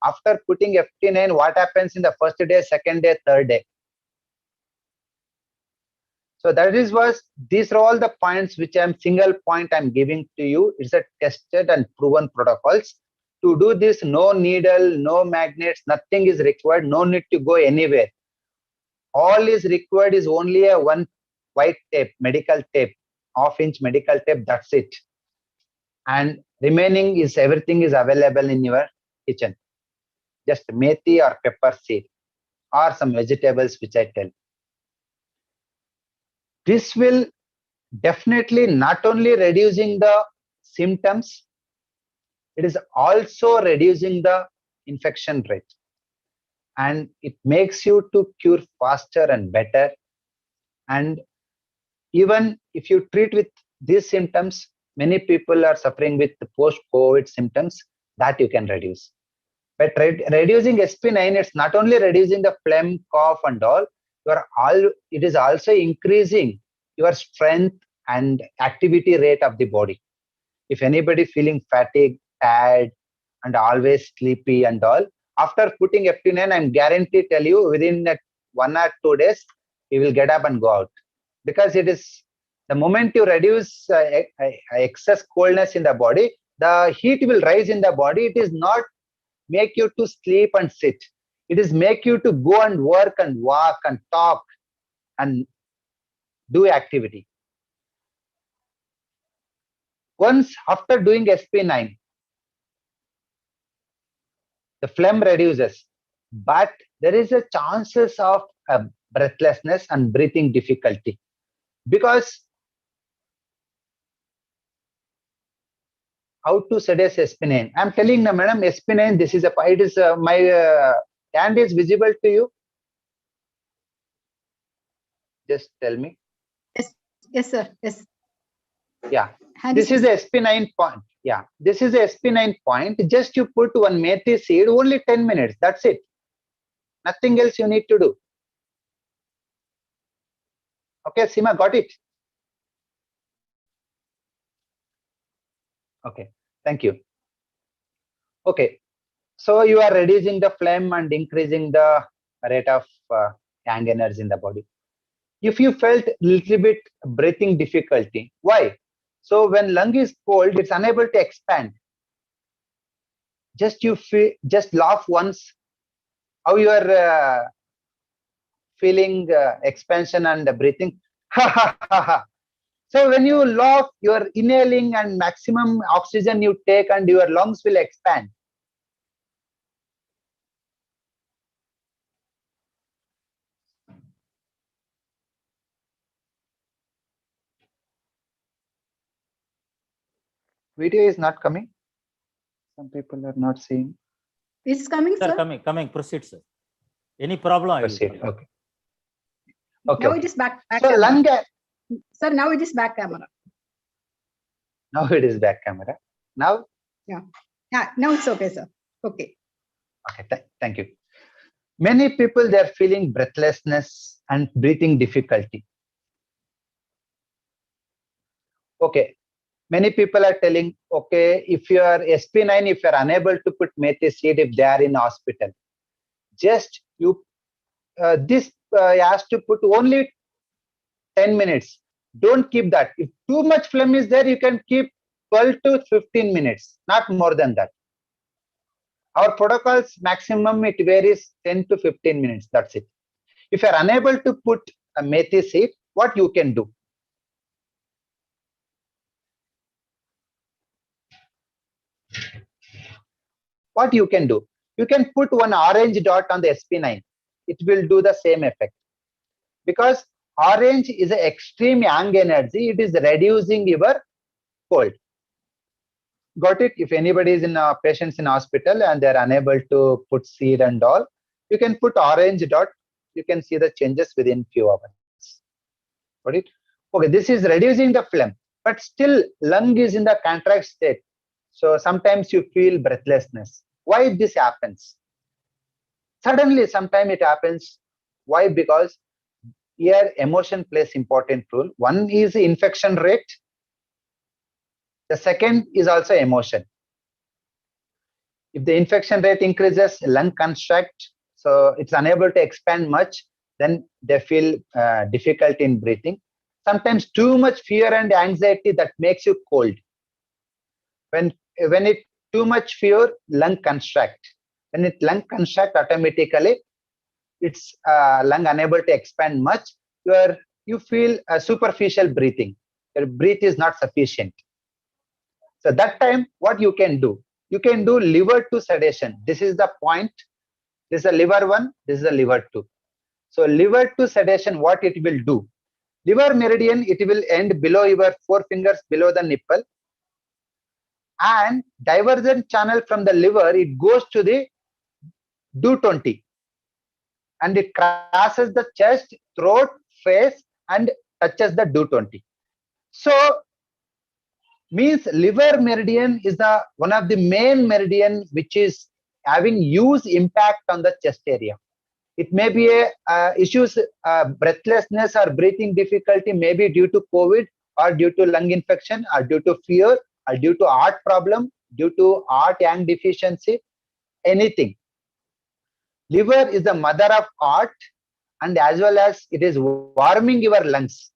after putting FT9, what happens in the first day, second day, third day. So these are all the points which single point I'm giving to you. It's a tested and proven protocols. To do this, no needle, no magnets, nothing is required. No need to go anywhere. All is required is only a one white tape, medical tape, half-inch medical tape. That's it. And remaining is everything is available in your kitchen. Just methi or pepper seed or some vegetables which I tell. This will definitely not only reducing the symptoms, it is also reducing the infection rate. And it makes you to cure faster and better. And even if you treat with these symptoms, many people are suffering with post-COVID symptoms that you can reduce. But reducing SP9, it's not only reducing the phlegm, cough and all, it is also increasing your strength and activity rate of the body. If anybody feeling fatigued, tired and always sleepy and all, after putting FT9, I'm guaranteed tell you within 1 or 2 days, you will get up and go out. Because it is the moment you reduce excess coldness in the body, the heat will rise in the body. It is not make you to sleep and sit. It is make you to go and work and walk and talk and do activity. Once after doing SP9, the phlegm reduces, but there is a chances of breathlessness and breathing difficulty. Because how to suggest SP9? I'm telling them, madam, SP9, this is my hand is visible to you. Just tell me. Yes, sir. Yes. Yeah. Hand This is the SP9 point. Yeah. This is the SP9 point. Just you put one methi seed, only 10 minutes. That's it. Nothing else you need to do. Okay, Seema, got it? Okay, thank you. Okay, so you are reducing the phlegm and increasing the rate of yang energy in the body. If you felt a little bit breathing difficulty, why? So when lung is cold, it's unable to expand. Just laugh once. How you are feeling expansion and breathing? So when you laugh, you are inhaling and maximum oxygen you take and your lungs will expand. Video is not coming. Some people are not seeing. It's coming, Sir, sir. coming. Proceed, sir. Any problem? I will Proceed. tell. Okay. Okay. Now Okay. it is back So camera. lung. Sir, now it is back camera. Now it is back camera. Now. Yeah, now it's okay, sir. Okay. Okay. Thank you. Many people, they are feeling breathlessness and breathing difficulty. Okay. Many people are telling, okay, if you are SP9, if you are unable to put methi seed, if they are in hospital, just you has to put only 10 minutes. Don't keep that. If too much phlegm is there, you can keep 12 to 15 minutes, not more than that. Our protocols maximum it varies 10 to 15 minutes. That's it. If you are unable to put a methi seed, what you can do? What you can do? You can put one orange dot on the SP9. It will do the same effect. Because orange is an extreme yang energy. It is reducing your cold. Got it? If anybody is in patients in hospital and they are unable to put seed and all, You can put orange dot. You can see the changes within few hours. Got it? Okay, this is reducing the phlegm, but still lung is in the contract state. So sometimes you feel breathlessness. Why this happens? Suddenly, sometimes it happens. Why? Because here emotion plays important role. One is infection rate. The second is also emotion. If the infection rate increases, lung contract, so it's unable to expand much, then they feel difficult in breathing. Sometimes too much fear and anxiety that makes you cold. When it too much fear, lung contract. When it lung contract, automatically it's lung unable to expand much. You feel superficial breathing. Your breath is not sufficient. So that time, what you can do? You can do liver 2 sedation. This is the point. This is the liver 1. This is the liver 2. So liver 2 sedation, what it will do? Liver meridian, it will end below your 4 fingers below the nipple. And divergent channel from the liver, it goes to the do20. And it crosses the chest, throat, face, and touches the do20. So means liver meridian is the one of the main meridian which is having huge impact on the chest area. It may be a issues breathlessness or breathing difficulty, maybe due to COVID or due to lung infection or due to fear or due to heart problem, due to heart yang deficiency, anything. Liver is the mother of heart, and as well as it is warming your lungs,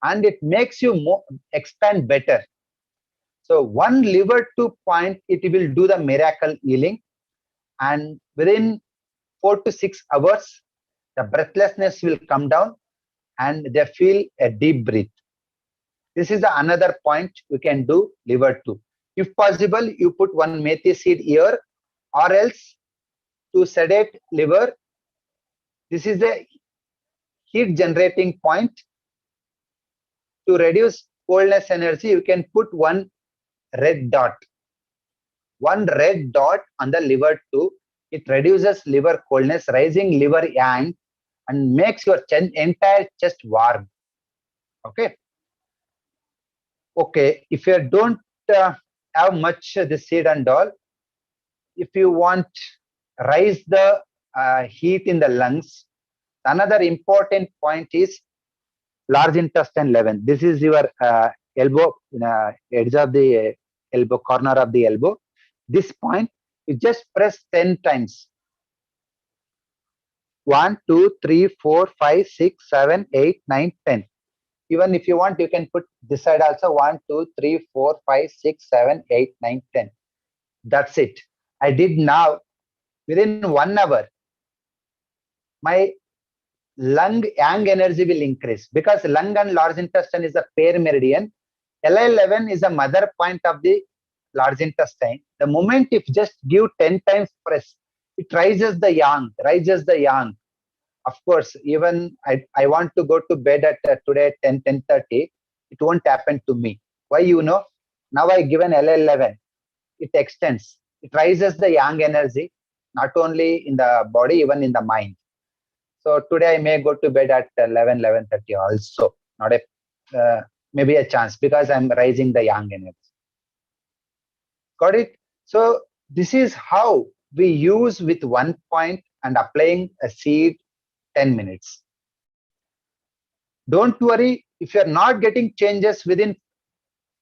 and it makes you expand better. So one liver 2 point, it will do the miracle healing, and within 4 to 6 hours, the breathlessness will come down and they feel a deep breath. This is another point you can do liver 2. If possible, you put one methi seed here, or else to sedate liver. This is a heat generating point. To reduce coldness energy, you can put one red dot. One red dot on the liver 2. It reduces liver coldness, raising liver yang, and makes your entire chest warm. Okay. Okay. If you don't have much the seed and all, if you want raise the heat in the lungs, another important point is large intestine 11. This is your elbow, edge of the elbow, corner of the elbow. This point, you just press 10 times. 1, 2, 3, 4, 5, 6, 7, 8, 9, 10. Even if you want, you can put this side also 1, 2, 3, 4, 5, 6, 7, 8, 9, 10. That's it. I did now. Within 1 hour, my lung yang energy will increase, because lung and large intestine is a pair meridian. LI11 is a mother point of the large intestine. The moment if just give 10 times press, it raises the yang. Of course, even I want to go to bed at today at 10:30. It won't happen to me. Why? Now I given LI11. It extends. It raises the yang energy, not only in the body, even in the mind. So today I may go to bed at 11:30 also. Not a maybe a chance, because I'm raising the yang energy. Got it? So this is how we use with 1 point and applying a seed 10 minutes. Don't worry if you're not getting changes within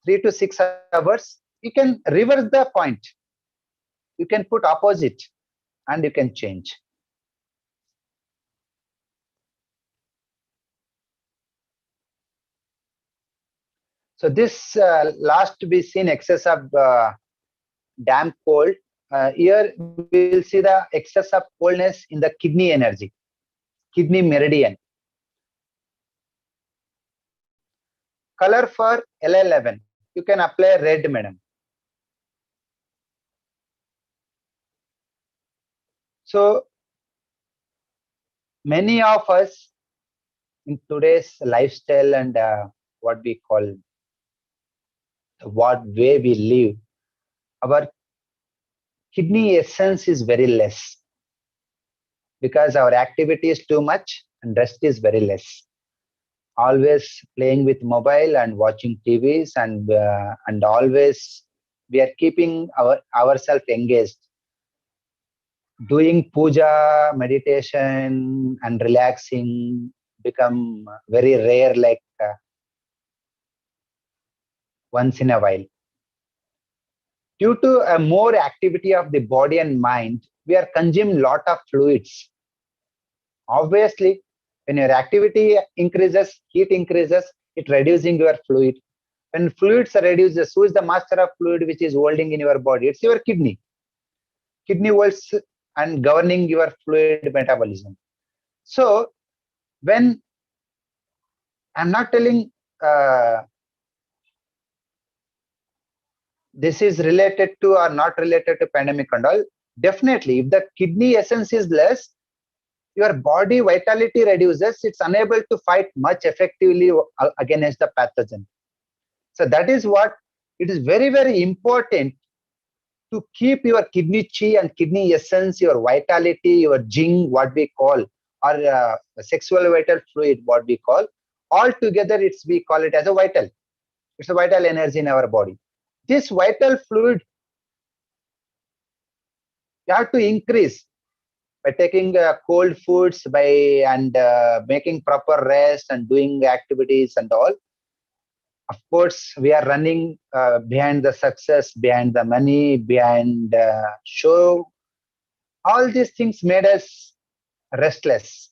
3 to 6 hours, you can reverse the point. You can put opposite and you can change. So this last we seen excess of damp cold. Here we'll see the excess of coldness in the kidney energy, kidney meridian. Color for L11, you can apply red, madam. So many of us in today's lifestyle and what we call what way we live, our kidney essence is very less. because our activity is too much and rest is very less. Always playing with mobile and watching TVs, and always we are keeping ourselves engaged. Doing puja, meditation, and relaxing become very rare, like once in a while. Due to a more activity of the body and mind, we are consuming lot of fluids. Obviously, when your activity increases, heat increases, it reducing your fluid. When fluids are reduced, who is the master of fluid which is holding in your body? It's your kidney. Kidney holds and governing your fluid metabolism. So when I'm not telling this is related to or not related to pandemic and all, definitely if the kidney essence is less, your body vitality reduces, it's unable to fight much effectively against the pathogen. So that is what it is very, very important to keep your kidney chi and kidney essence, your vitality, your jing, what we call, or sexual vital fluid, what we call, all together we call it as a vital. It's a vital energy in our body. This vital fluid you have to increase by taking cold foods, and making proper rest and doing activities and all. Of course, we are running behind the success, behind the money, behind show. All these things made us restless.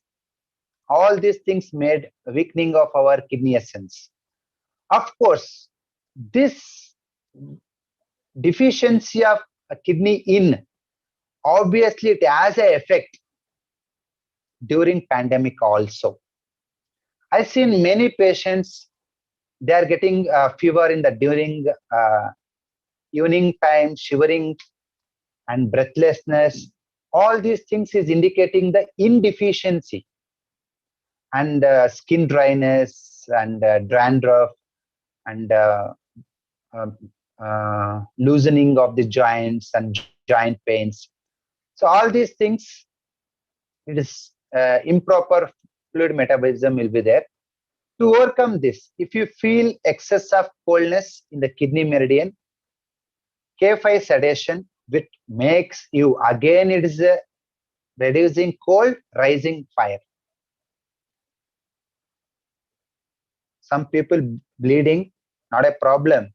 All these things made weakening of our kidney essence. Of course, this deficiency of a kidney in, obviously it has an effect during pandemic also. I've seen many patients, they are getting fever during evening time, shivering and breathlessness. All these things is indicating the indeficiency, and skin dryness and dandruff and loosening of the joints and joint pains. So all these things, it is improper fluid metabolism will be there. To overcome this, if you feel excess of coldness in the kidney meridian, K5 sedation, which makes you, again, it is reducing cold, rising fire. Some people bleeding, not a problem.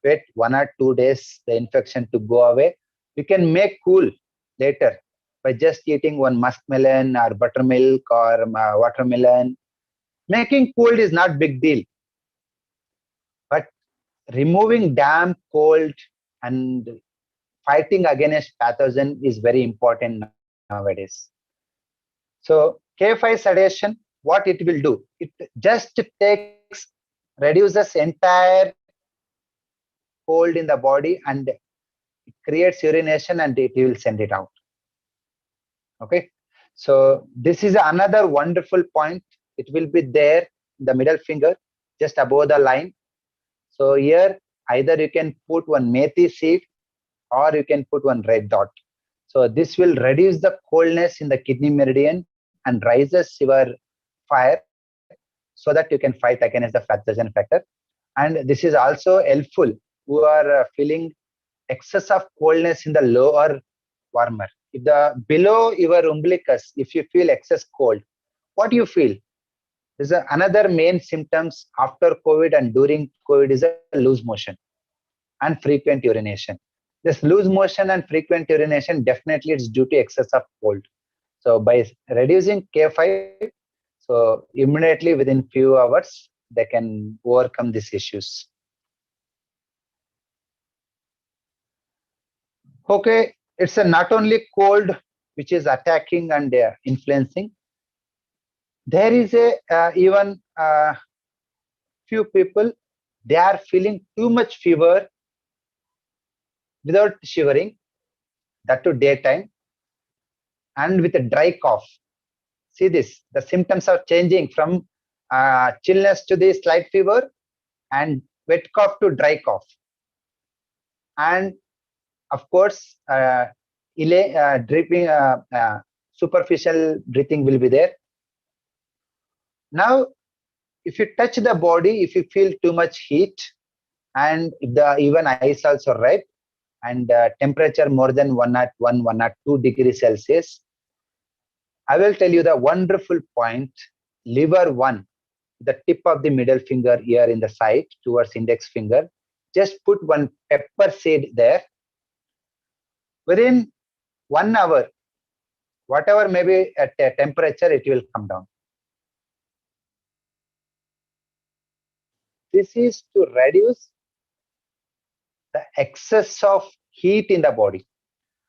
Wait 1 or 2 days, the infection to go away. You can make cool later by just eating one muskmelon or buttermilk or watermelon. Making cold is not big deal. But removing damp, cold, and fighting against pathogen is very important nowadays. So K5 sedation, what it will do? It just reduces entire cold in the body, and it creates urination, and it will send it out. Okay. So this is another wonderful point. It will be there, the middle finger, just above the line. So here, either you can put one methi seed or you can put one red dot. So this will reduce the coldness in the kidney meridian and rises your fire, so that you can fight against the pathogen factor. And this is also helpful who are feeling excess of coldness in the lower warmer. If the below your umbilicus, if you feel excess cold, what do you feel? This is another main symptoms after COVID and during COVID is a loose motion and frequent urination. This loose motion and frequent urination, definitely it's due to excess of cold. So by reducing K5, so immediately within few hours, they can overcome these issues. Okay, it's not only cold which is attacking and influencing. There is even few people, they are feeling too much fever without shivering, that to daytime, and with a dry cough. See this, the symptoms are changing from chillness to the slight fever and wet cough to dry cough. And of course, dripping, superficial breathing will be there. Now, if you touch the body, if you feel too much heat, and if the even eyes also red, and temperature more than 101, 102 degrees Celsius, I will tell you the wonderful point. Liver 1, the tip of the middle finger here in the side towards index finger, just put one pepper seed there. Within 1 hour, whatever may be at a temperature, it will come down. This is to reduce the excess of heat in the body.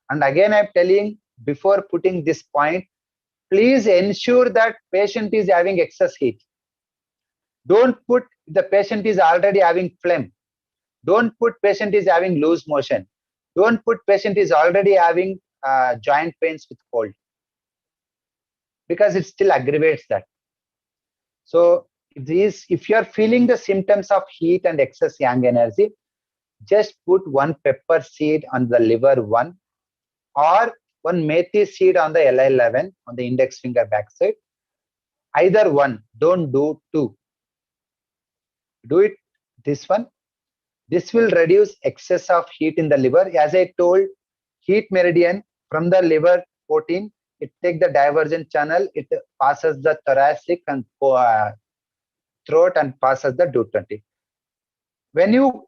And again, I'm telling, before putting this point, please ensure that patient is having excess heat. Don't put the patient is already having phlegm. Don't put patient is having loose motion. Don't put patient is already having joint pains with cold, because it still aggravates that. So if you are feeling the symptoms of heat and excess yang energy, just put one pepper seed on the liver 1, or one methi seed on the L11 on the index finger backside. Either one, don't do 2. Do it this one. This will reduce excess of heat in the liver. As I told, heat meridian from the liver 14, it takes the divergent channel, it passes the thoracic and throat and passes the 220. When you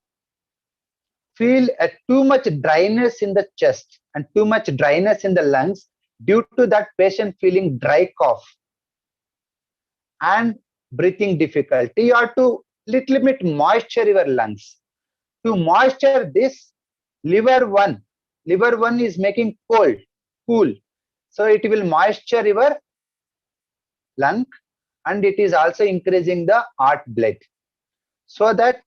feel too much dryness in the chest and too much dryness in the lungs, due to that patient feeling dry cough and breathing difficulty, you have to little bit moisture your lungs. To moisture this, liver 1 is making cool. So it will moisture your lung, and it is also increasing the heart blood. So that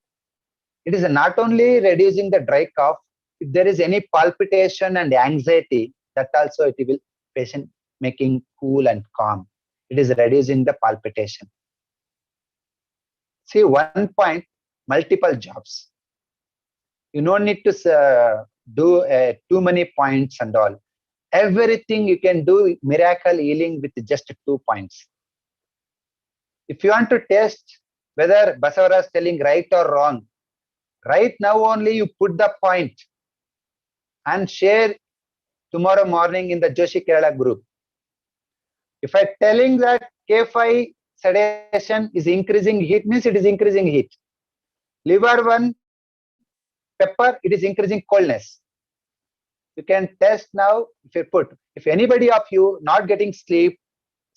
it is not only reducing the dry cough, if there is any palpitation and anxiety, that also it will patient making cool and calm. It is reducing the palpitation. See, 1 point, multiple jobs. You don't need to do too many points and all. Everything you can do miracle healing with just 2 points. If you want to test whether Basavaraj is telling right or wrong, right now only you put the point and share tomorrow morning in the Joshy Kerala group. If I'm telling that K5 sedation is increasing heat, means it is increasing heat. Liver 1, pepper, it is increasing coldness. You can test now. If anybody of you not getting sleep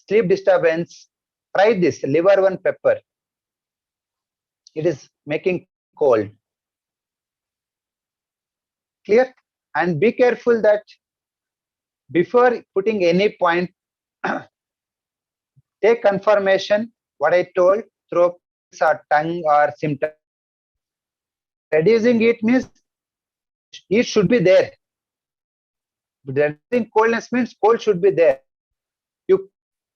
disturbance, try this liver 1 pepper. It is making cold. Clear? And be careful that before putting any point, take confirmation what I told through or tongue or symptom. Reducing it means it should be there. Reducing coldness means cold should be there. You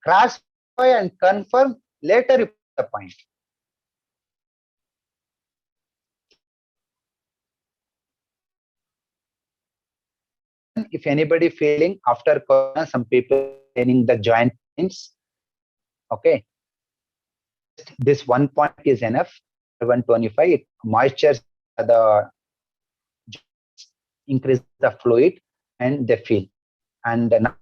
cross and confirm, later you put the point. If anybody feeling after corona, some people feeling the joint pains, okay, this 1 point is enough. 125, it moistures the joints, increase the fluid, and they feel. And now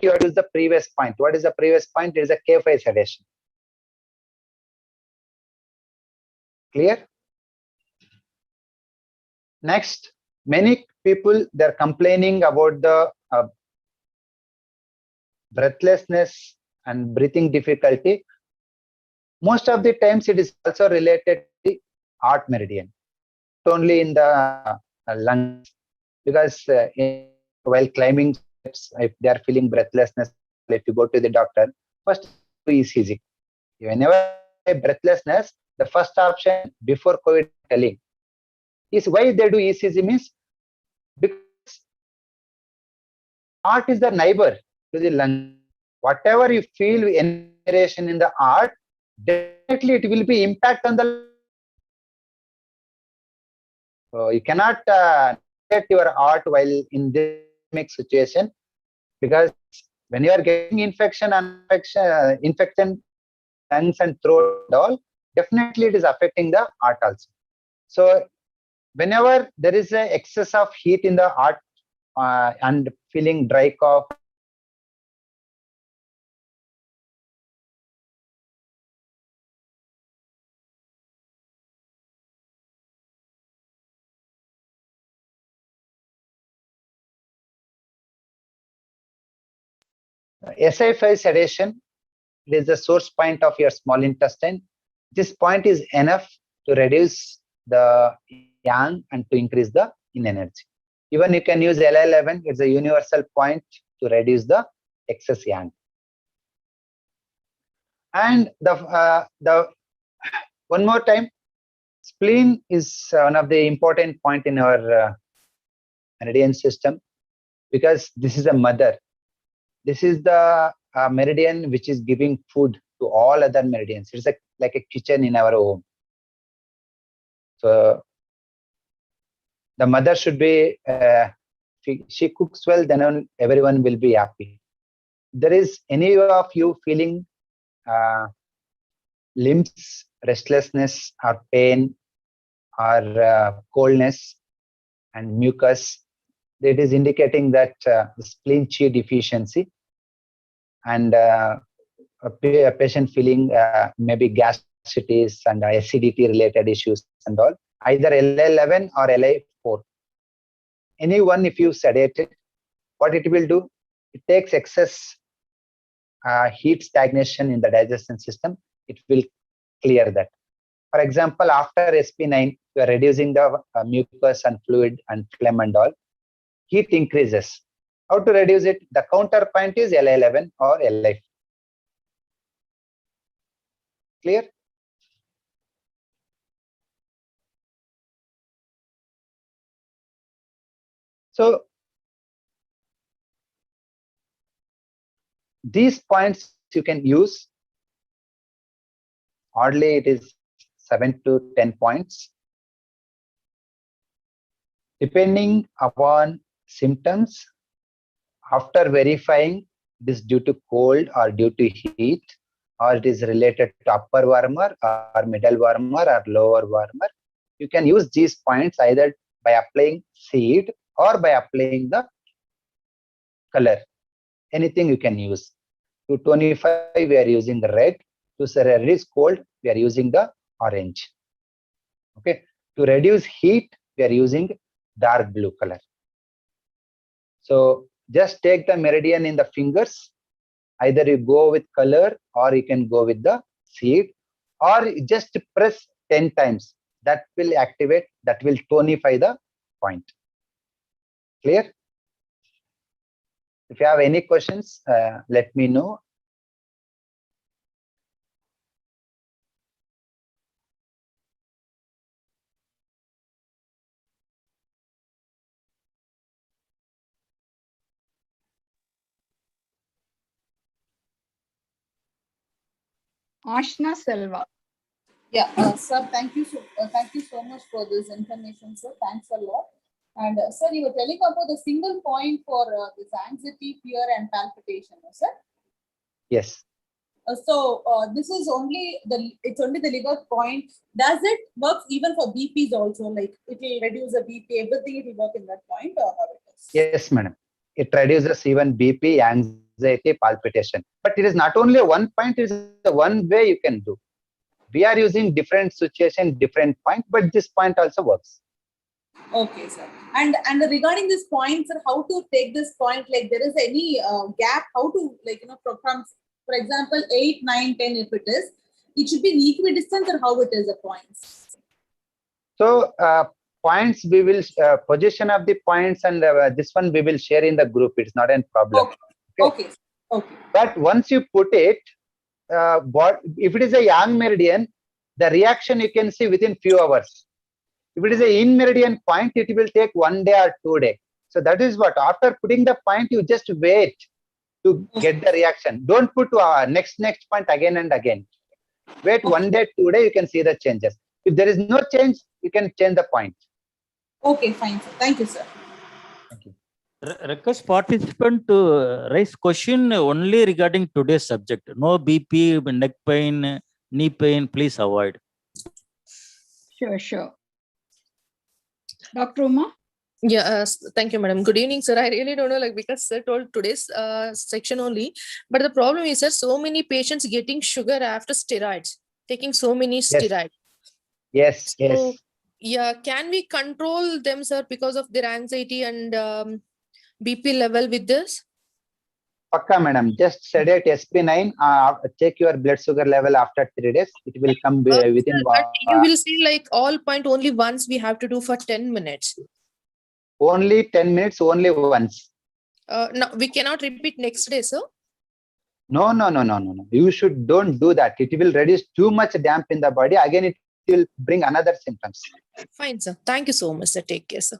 you use the previous point. What is the previous point? It is a K5 sedation. Clear? Next, many people, they're complaining about the breathlessness and breathing difficulty. Most of the times it is also related to the heart meridian, not only in the lungs, because while climbing steps, if they are feeling breathlessness, if you go to the doctor, first do ECG. Whenever breathlessness, the first option before COVID telling is why they do ECG means because Heart is the neighbor to the lung. Whatever you feel inspiration in the heart, definitely it will be impact on the. So you cannot neglect your heart while in this situation, because when you are getting infection lungs and throat and all, definitely it is affecting the heart also. So whenever there is a excess of heat in the heart and feeling dry cough, SI5 sedation, it is the source point of your small intestine. This point is enough to reduce the yang and to increase the in energy. Even you can use LI11, it's a universal point to reduce the excess yang. And the one more time, spleen is one of the important point in our meridian system, because this is a mother. This is the meridian which is giving food to all other meridians. It's like a kitchen in our home. So the mother should be, she cooks well, then everyone will be happy. There is any of you feeling limbs, restlessness or pain or coldness and mucus, that is indicating that the spleen chi deficiency, and a patient feeling maybe gastritis and acidity related issues and all, either LI11 or LI4. Anyone, if you sedate it, what it will do? It takes excess heat stagnation in the digestion system. It will clear that. For example, after SP9, you are reducing the mucus and fluid and phlegm and all. Heat increases. How to reduce it? The counterpoint is LI11 or LI4. Clear? So these points you can use. Hardly it is 7 to 10 points. Depending upon symptoms, after verifying this due to cold or due to heat, or it is related to upper warmer or middle warmer or lower warmer, you can use these points either by applying seed or by applying the color. Anything you can use. To tonify, we are using the red. To reduce cold, we are using the orange. Okay. To reduce heat, we are using dark blue color. So just take the meridian in the fingers. Either you go with color or you can go with the seed, or just press 10 times. That will activate, that will tonify the point. Clear? If you have any questions, let me know. Ashna Selva. Yeah, sir, thank you so much for this information, sir. Thanks a lot. And sir, you were telling about the single point for this anxiety, fear, and palpitation, no, sir. Yes. So this is only it's only the liver point. Does it work even for BPs also? Like it will reduce the BP, everything it will work in that point, or how it is? Yes, madam. It reduces even BP, anxiety, palpitation. But it is not only one point, it is one way you can do. We are using different situation, different point, but this point also works. Okay, sir. And regarding this point, sir, how to take this point? Like there is any gap? How to, like, from, for example, 8, 9, 10, if it should be in equidistance, or how it is the points? So points we will position of the points, and this one we will share in the group. It's not a problem. Okay. But once you put it, if it is a yang meridian, the reaction you can see within few hours. If it is a in meridian point, it will take 1 day or 2 days. So that is what, after putting the point, you just wait to get the reaction. Don't put next point again and again. Wait 1 day, 2 days, you can see the changes. If there is no change, you can change the point. Okay, fine, sir. Thank you, sir. Thank you. Request participant to raise question only regarding today's subject. No BP, neck pain, knee pain, please avoid. Sure. Dr. Uma? Yeah, thank you, madam. Good evening, sir. I really don't know, like, because sir told today's section only, but the problem is, sir, so many patients getting sugar after steroids, taking so many steroids. Yes. So, yeah, can we control them, sir, because of their anxiety and BP level with this? Pakka, madam. Just sedate SP9. Check your blood sugar level after 3 days. It will come within. Sir, but you will see, like, all point only once we have to do for 10 minutes. Only 10 minutes, only once. No, we cannot repeat next day, sir. No. You don't do that. It will reduce too much damp in the body. Again, it will bring another symptoms. Fine, sir. Thank you so much, sir. Take care, sir.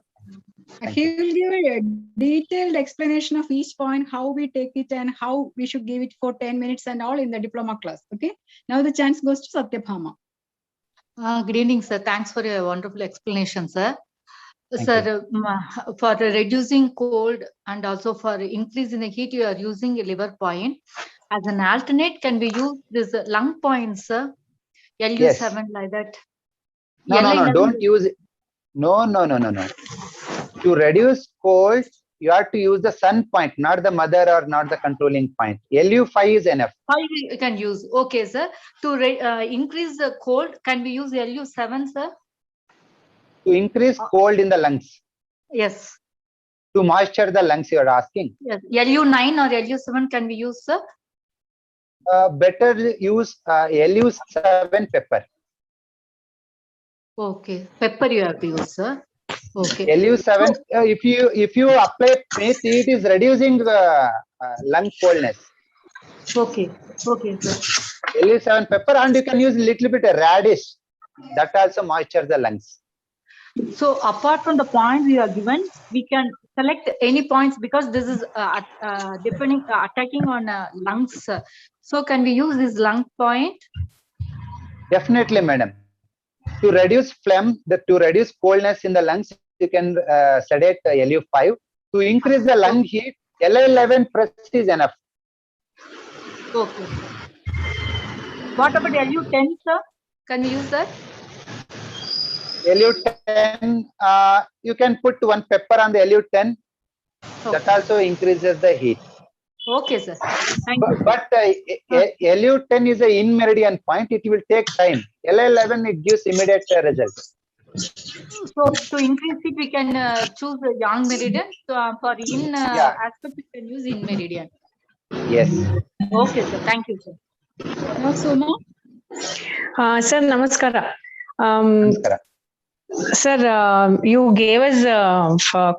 He will give a detailed explanation of each point, how we take it and how we should give it for 10 minutes and all in the diploma class. Okay. Now the chance goes to Satyabhama. Good evening, sir. Thanks for your wonderful explanation, sir. Thank Sir, for reducing cold and also for increase in the heat, you are using a liver point. As an alternate, can we use this lung points, sir? LU7 like that. No, don't use it. No. To reduce cold, you have to use the sun point, not the mother or not the controlling point. LU5 is enough. 5 you can use. Okay, sir. To increase the cold, can we use LU7, sir? To increase cold in the lungs. Yes. To moisture the lungs, you are asking. Yes. LU9 or LU7 can we use, sir? Better use LU7 pepper. Okay. Pepper you have to use, sir. Okay. LU7, if you apply methi, it is reducing the lung coldness. Okay, sir. LU7 pepper, and you can use little bit of radish. That also moistures the lungs. So apart from the points we are given, we can select any points because this is depending attacking on lungs. So can we use this lung point? Definitely, madam. To reduce phlegm, to reduce coldness in the lungs, you can sedate LU5. To increase the lung heat, LU11 press is enough. Okay. What about LU10, sir? Can we use that? LU10, you can put one pepper on the LU10. Okay. That also increases the heat. Okay, sir. Thank you. But LU10 is an in meridian point. It will take time. LU11, it gives immediate result. So to increase it, we can choose the yang meridian. So for in aspect, we can use in meridian. Yes. Okay, sir. Thank you, sir. Now, Soma. Sir, namaskara. Namaskara. Sir, you gave us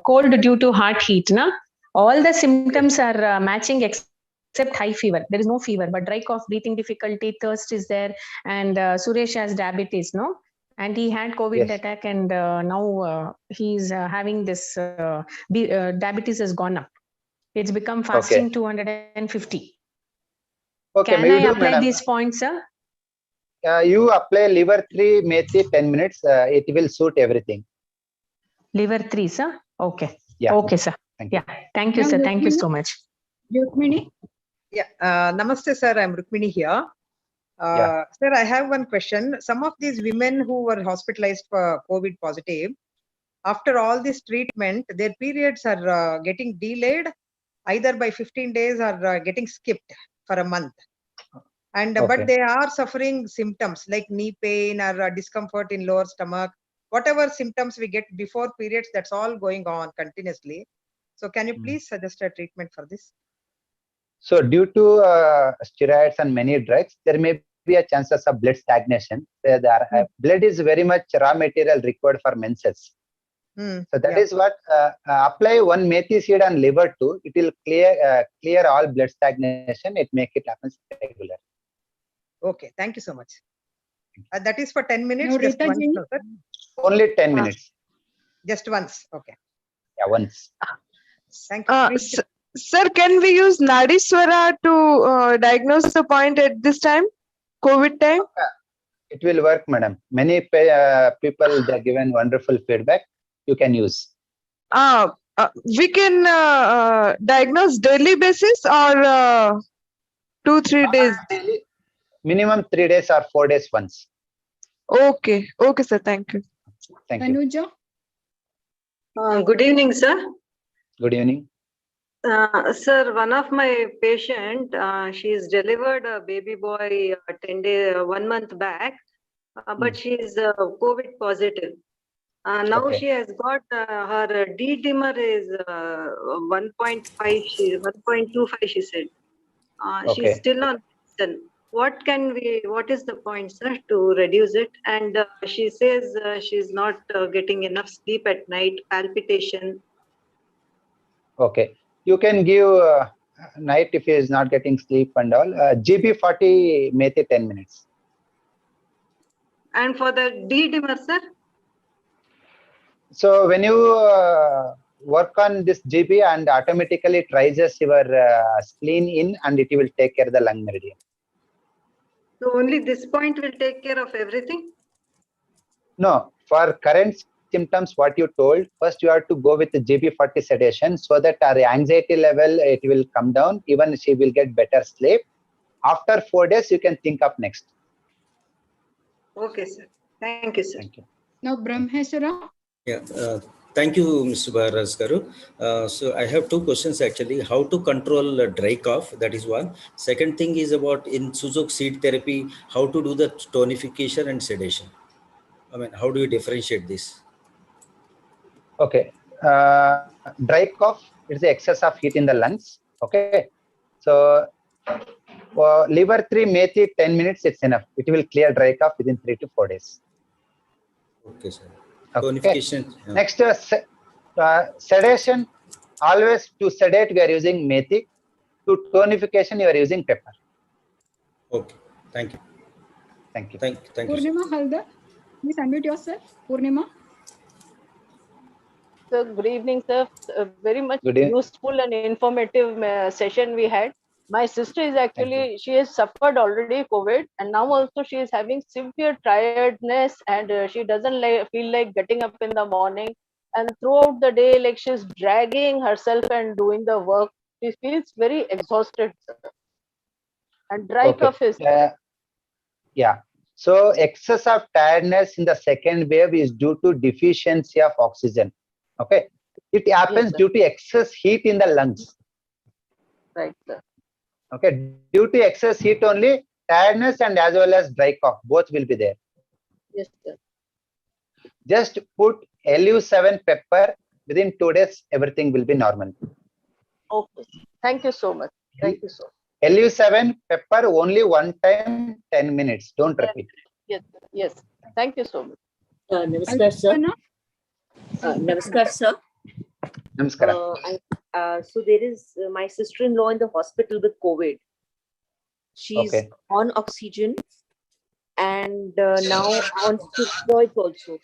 cold due to heart heat, na? All the symptoms are matching except high fever. There is no fever, but dry cough, breathing difficulty, thirst is there, and Suresh has diabetes, no? And he had COVID attack, and now he's having this diabetes has gone up. It's become fasting 250. Okay, can I apply these points, sir? You apply liver 3 methi 10 minutes. It will suit everything. Liver 3, sir. Okay. Yeah. Okay, sir. Thank you. Yeah. Thank you, sir. Thank you so much. Rukmini? Yeah. Namaste, sir. I'm Rukmini here. Sir, I have one question. Some of these women who were hospitalized for COVID positive, after all this treatment, their periods are getting delayed either by 15 days or getting skipped for a month. And but they are suffering symptoms like knee pain or discomfort in lower stomach. Whatever symptoms we get before periods, that's all going on continuously. So can you please suggest a treatment for this? So due to steroids and many drugs, there may be a chances of blood stagnation. Blood is very much raw material required for menses. So that is what apply one methi seed on liver 2. It will clear all blood stagnation. It make it happen regular. Okay, thank you so much. That is for 10 minutes. No, Just Rita once, ji. no, sir? Only 10 minutes. Just once. Okay. Yeah, once. Thank you. Sir, can we use Nadiswara to diagnose the point at this time, COVID time? It will work, madam. Many people, they are given wonderful feedback. You can use. We can diagnose daily basis or 2-3 days? Minimum 3 days or 4 days once. Okay. Okay, sir. Thank you. Thank you. Tanuja? Good evening, sir. Good evening. Sir, one of my patient, she's delivered a baby boy 1 month back, but she is COVID positive. Now Okay. she has got her D-dimer is 1.5, 1.25, she said. She's Okay. still on medicine. What is the point, sir, to reduce it? And she says she's not getting enough sleep at night, palpitation. Okay. You can give night if he is not getting sleep and all. GB40 Methi 10 minutes. And for the D-dimer, sir? So when you work on this GB and automatically it rises your spleen in and it will take care of the lung meridian. So only this point will take care of everything? No, for current symptoms, what you told, first you have to go with the GB40 sedation so that our anxiety level, it will come down. Even she will get better sleep. After 4 days, you can think of next. Okay, sir. Thank you, sir. Thank you. Now, Brahmeshwara? Yeah, thank you, Mr. Basavaraj garu. So I have 2 questions actually. How to control dry cough? That is one. Second thing is about in Suzuk seed therapy, how to do the tonification and sedation. I mean, how do you differentiate this? Okay. Dry cough is the excess of heat in the lungs. Okay. So liver 3 Methi 10 minutes, it's enough. It will clear dry cough within 3 to 4 days. Okay, sir. Okay. Tonification. Yeah. Next, sedation. Always to sedate, we are using methi. To tonification, you are using pepper. Okay. Thank you. Thank you. Thank you. Purnima Haldar, please unmute yourself. Purnima? So good evening, sir. Very much Good evening. useful and informative session we had. My sister is actually, she has suffered already COVID, and now also she is having severe tiredness, and she doesn't feel like getting up in the morning. And throughout the day, like she's dragging herself and doing the work. She feels very exhausted, sir. And dry cough is Yeah. So excess of tiredness in the second wave is due to deficiency of oxygen. Okay. It happens sir. due to excess heat in the lungs. Right, sir. Okay. Due to excess heat only, tiredness and as well as dry cough, both will be there. Yes, sir. Just put LU7 pepper. Within 2 days, everything will be normal. Okay. Thank you so much. Thank you so much. LU7 pepper only one time, 10 minutes. Don't repeat. Yes, sir. Yes. Thank you so much. Namaskar, sir. Namaskar, sir. Namaskar. So there is my sister-in-law in the hospital with COVID. She's on oxygen and now on steroids also.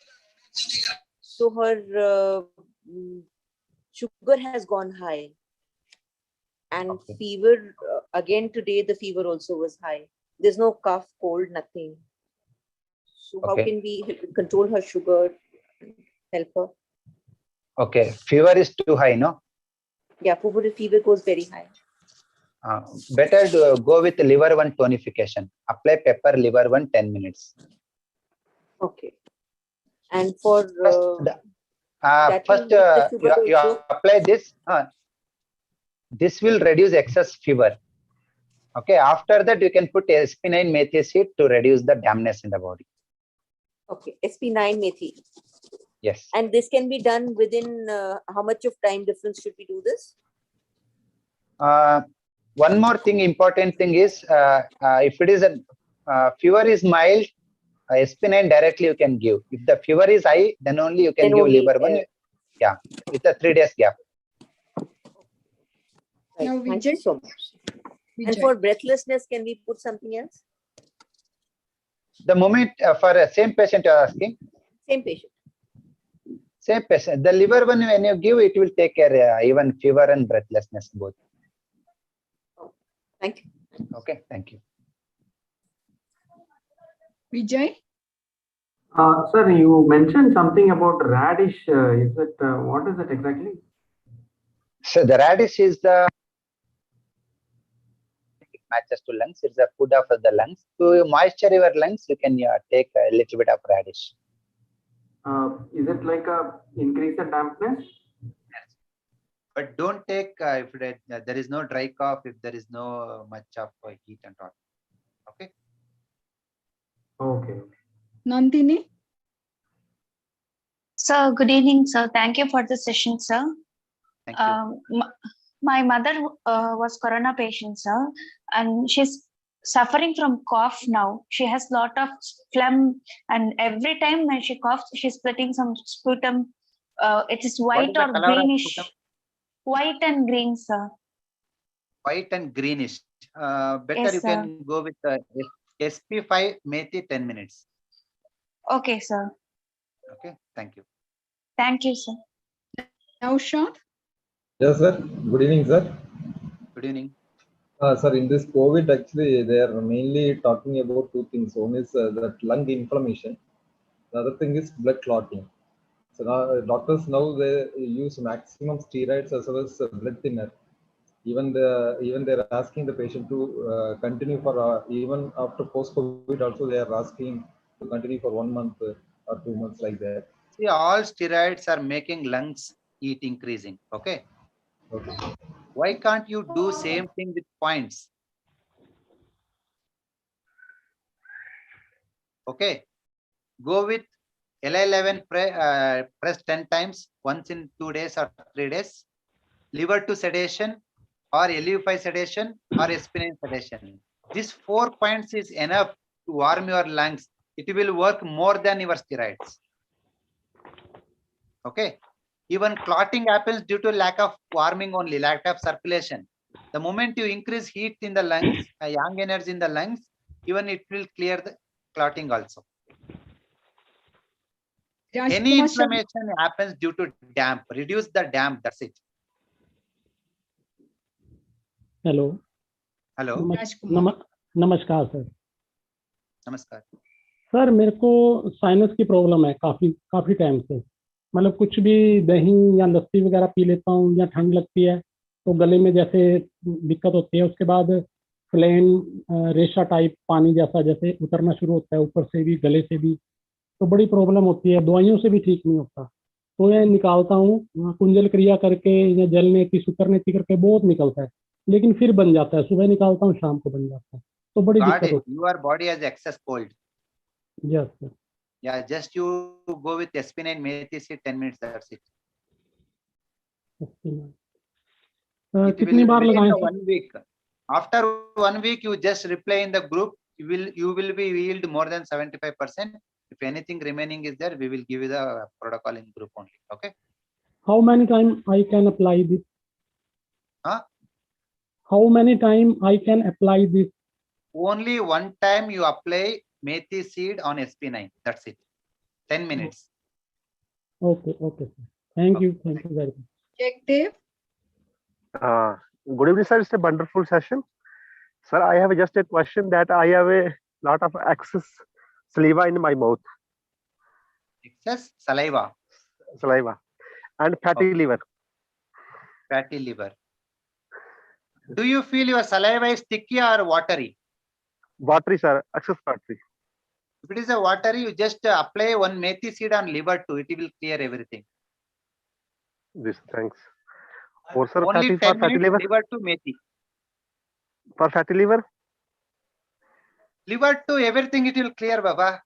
So her sugar has gone high. And fever, again today the fever also was high. There's no cough, cold, nothing. So how can we control her sugar, help her? Okay, fever is too high, no? Yeah, fever goes very high. Better to go with liver 1 tonification. Apply pepper liver 1 10 minutes. Okay. And for first you apply this. This will reduce excess fever. Okay. After that, you can put SP9 methi seed to reduce the dampness in the body. Okay, SP9 methi. Yes. And this can be done within how much of time difference should we do this? One more thing, important thing is if it is a fever is mild, SP9 directly you can give. If the fever is high, then only you can give liver 1. Yeah, with a 3 days gap. Right. Now, Thank you so much. And Vijay. for breathlessness, can we put something else? The moment for the same patient you are asking? Same patient. Same patient. The liver one, when you give, it will take care even fever and breathlessness both. Thank you. Okay, thank you. Vijay? Sir, you mentioned something about radish. Is it what is it exactly? So the radish is the it matches to lungs. It's the food of the lungs. To moisture your lungs, you can take a little bit of radish. Is it like a increase the dampness? But don't take if there is no dry cough, if there is no much of heat and all. Okay. Okay. Nandini? Sir, good evening, sir. Thank you for the session, sir. Thank you. My mother was corona patient, sir, and she's suffering from cough now. She has lot of phlegm, and every time when she coughs, she's splitting some sputum. It is white or greenish. White and green, sir. White and greenish. Better Yes, you sir. can go with SP5 Methi 10 minutes. Okay, sir. Okay, thank you. Thank you, sir. Naushad? Yes, sir. Good evening, sir. Good evening. Sir, in this COVID, actually, they are mainly talking about two things. One is that lung inflammation. The other thing is blood clotting. So now doctors they use maximum steroids as well as blood thinner. Even they're asking the patient to continue for even after post-COVID also they are asking to continue for 1 month or 2 months like that. See, all steroids are making lungs heat increasing. Okay. Okay. Why can't you do same thing with points? Okay. Go with L11 press 10 times, once in 2 days or 3 days. Liver to sedation or LU5 sedation or SP9 sedation. These 4 points is enough to warm your lungs. It will work more than your steroids. Okay. Even clotting happens due to lack of warming only, lack of circulation. The moment you increase heat in the lungs, young energy in the lungs, even it will clear the clotting also. Any inflammation happens due to damp. Reduce the damp, that's it. Hello hello नमस्कार sir. नमस्कार sir, मेरे को sinus की problem है काफी time से। मतलब कुछ भी दही या लस्सी वगैरह पी लेता हूँ या ठंड लगती है तो गले में जैसे दिक्कत होती है। उसके बाद फ्लेन रेशा टाइप पानी जैसे उतरना शुरू होता है, ऊपर से भी गले से भी, तो बड़ी प्रॉब्लम होती है। दवाइयों से भी ठीक नहीं होता। तो ये निकालता हूँ कुंजल क्रिया करके या जल नेति सूत्र नेति करके बहुत निकलता है, लेकिन फिर बन जाता है। सुबह निकालता हूँ, शाम को बन जाता है, तो बड़ी दिक्कत होती है। Your body has excess cold. Yes, sir. Yeah, just you go with SP9 methi seed 10 minutes, that's it. कितनी बार लगाएं? 1 week. After 1 week, you just reply in the group. You will be healed more than 75%. If anything remaining is there, we will give you the protocol in group only. Okay. How many times I can apply this? Huh? How many times I can apply this? Only one time you apply methi seed on SP9. That's it. 10 minutes. Okay, sir. Thank you very much. Jagdev? Good evening, sir. It's a wonderful session. Sir, I have just a question that I have a lot of excess saliva in my mouth. Excess saliva. Saliva. And fatty liver. Fatty liver. Do you feel your saliva is sticky or watery? Watery, sir. Excess watery. If it is a watery, you just apply one methi seed on liver too. It will clear everything. This, thanks. Or sir, Only 10 for fatty minutes liver? Liver to methi. For fatty liver? Liver to everything, it will clear, Baba.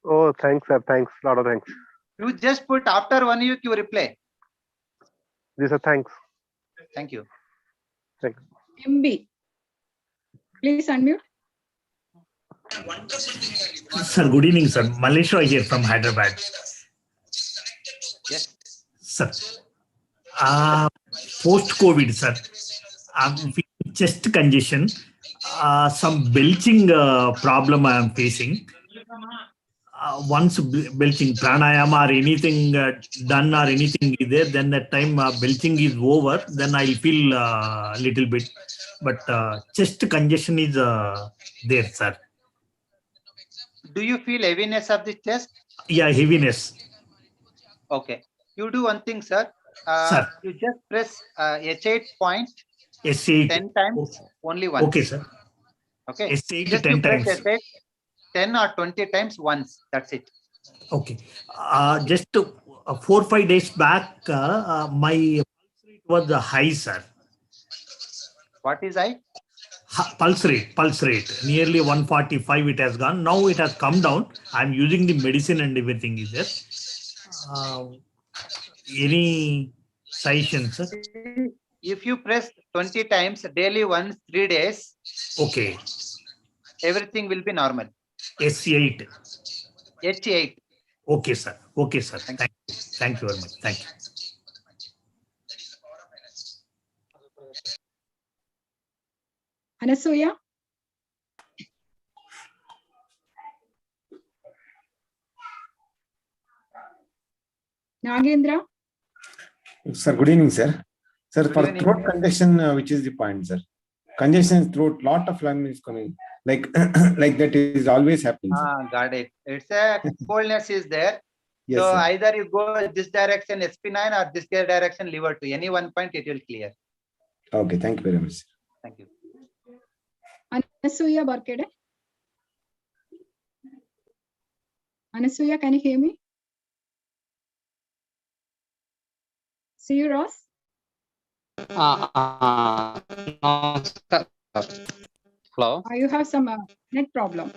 Oh, thanks, sir. Thanks. Lot of thanks. You just put after 1 week, you reply. This, sir. Thanks. Thank you. Thanks. MB. Please unmute. Sir, good evening, sir. Maleshwar here from Hyderabad. Yes. Sir, post-COVID, sir, I'm feeling chest congestion, some belching problem I am facing. once belching pranayama or anything done or anything is there, then that time belching is over, then I'll feel a little bit. But chest congestion is there, sir. Do you feel heaviness of the chest? Yeah, heaviness. Okay. You do one thing, sir. Sir. You just press H8 point S8. 10 times, only once. Okay, sir. Okay. S8 just 10 you press times. H8 10 or 20 times once. That's it. Okay. Just 4-5 days back, my pulse rate was high, sir. What is high? Pulse rate, nearly 145 it has gone. Now it has come down. I'm using the medicine and everything is there. Any suggestions, sir? If you press 20 times daily once, 3 days. Okay. Everything will be normal. S8. H8. Okay, sir. Okay, sir. Thank you. Thank you very much. Thank you. Anasuya? Nagendra? Sir, good evening, sir. Sir, Good for evening. throat congestion, which is the point, sir? Congestion throat, lot of phlegm is coming. Like, like that is always happening, sir. Got it. It's a coldness is there. Yes, so sir. either you go this direction SP9 or this direction liver 2. Any one point it will clear. Okay, thank you very much, sir. Thank you. Anasuya Barkede? Anasuya, can you hear me? See you, Ross? No, sir. Hello. You have some net problem.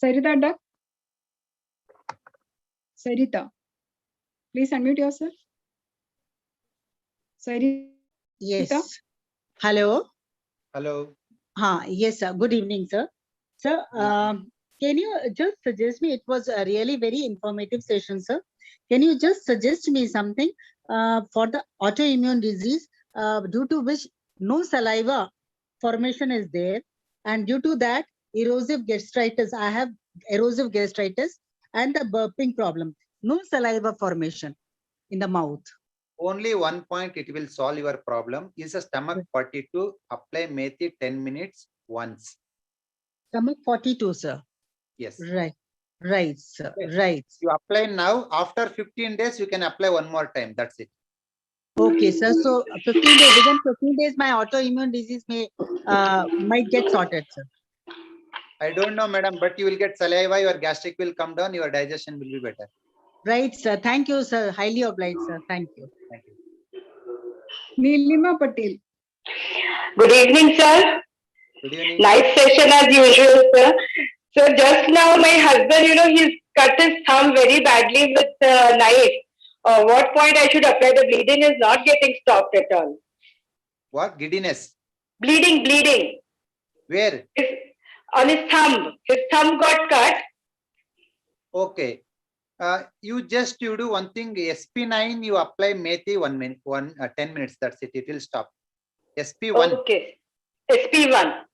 Sarita Duck? Sarita, please unmute yourself. Sarita? Yes. Hello. Hello. Yes, sir. Good evening, sir. Sir, can you just suggest me? It was a really very informative session, sir. Can you just suggest me something for the autoimmune disease due to which no saliva formation is there, and due to that erosive gastritis, I have erosive gastritis and the burping problem. No saliva formation in the mouth. Only one point it will solve your problem. Is a stomach 42. Apply methi 10 minutes once. Stomach 42, sir. Yes. Right. Right, sir. Okay. Right. You apply now. After 15 days, you can apply one more time. That's it. Okay, sir. So 15 days, within 15 days, my autoimmune disease might get sorted, sir. I don't know, madam, but you will get saliva, your gastric will come down, your digestion will be better. Right, sir. Thank you, sir. Highly obliged, sir. Thank you. Thank you. Nilima Patel. Good evening, sir. Good evening. Nice session as usual, sir. So just now my husband, he's cut his thumb very badly with a knife. What point I should apply? The bleeding is not getting stopped at all. What? Giddiness? Bleeding. Where? On his thumb. His thumb got cut. Okay. You do one thing. SP9, you apply methi 10 minutes. That's it. It will stop. SP1. Okay. SP1.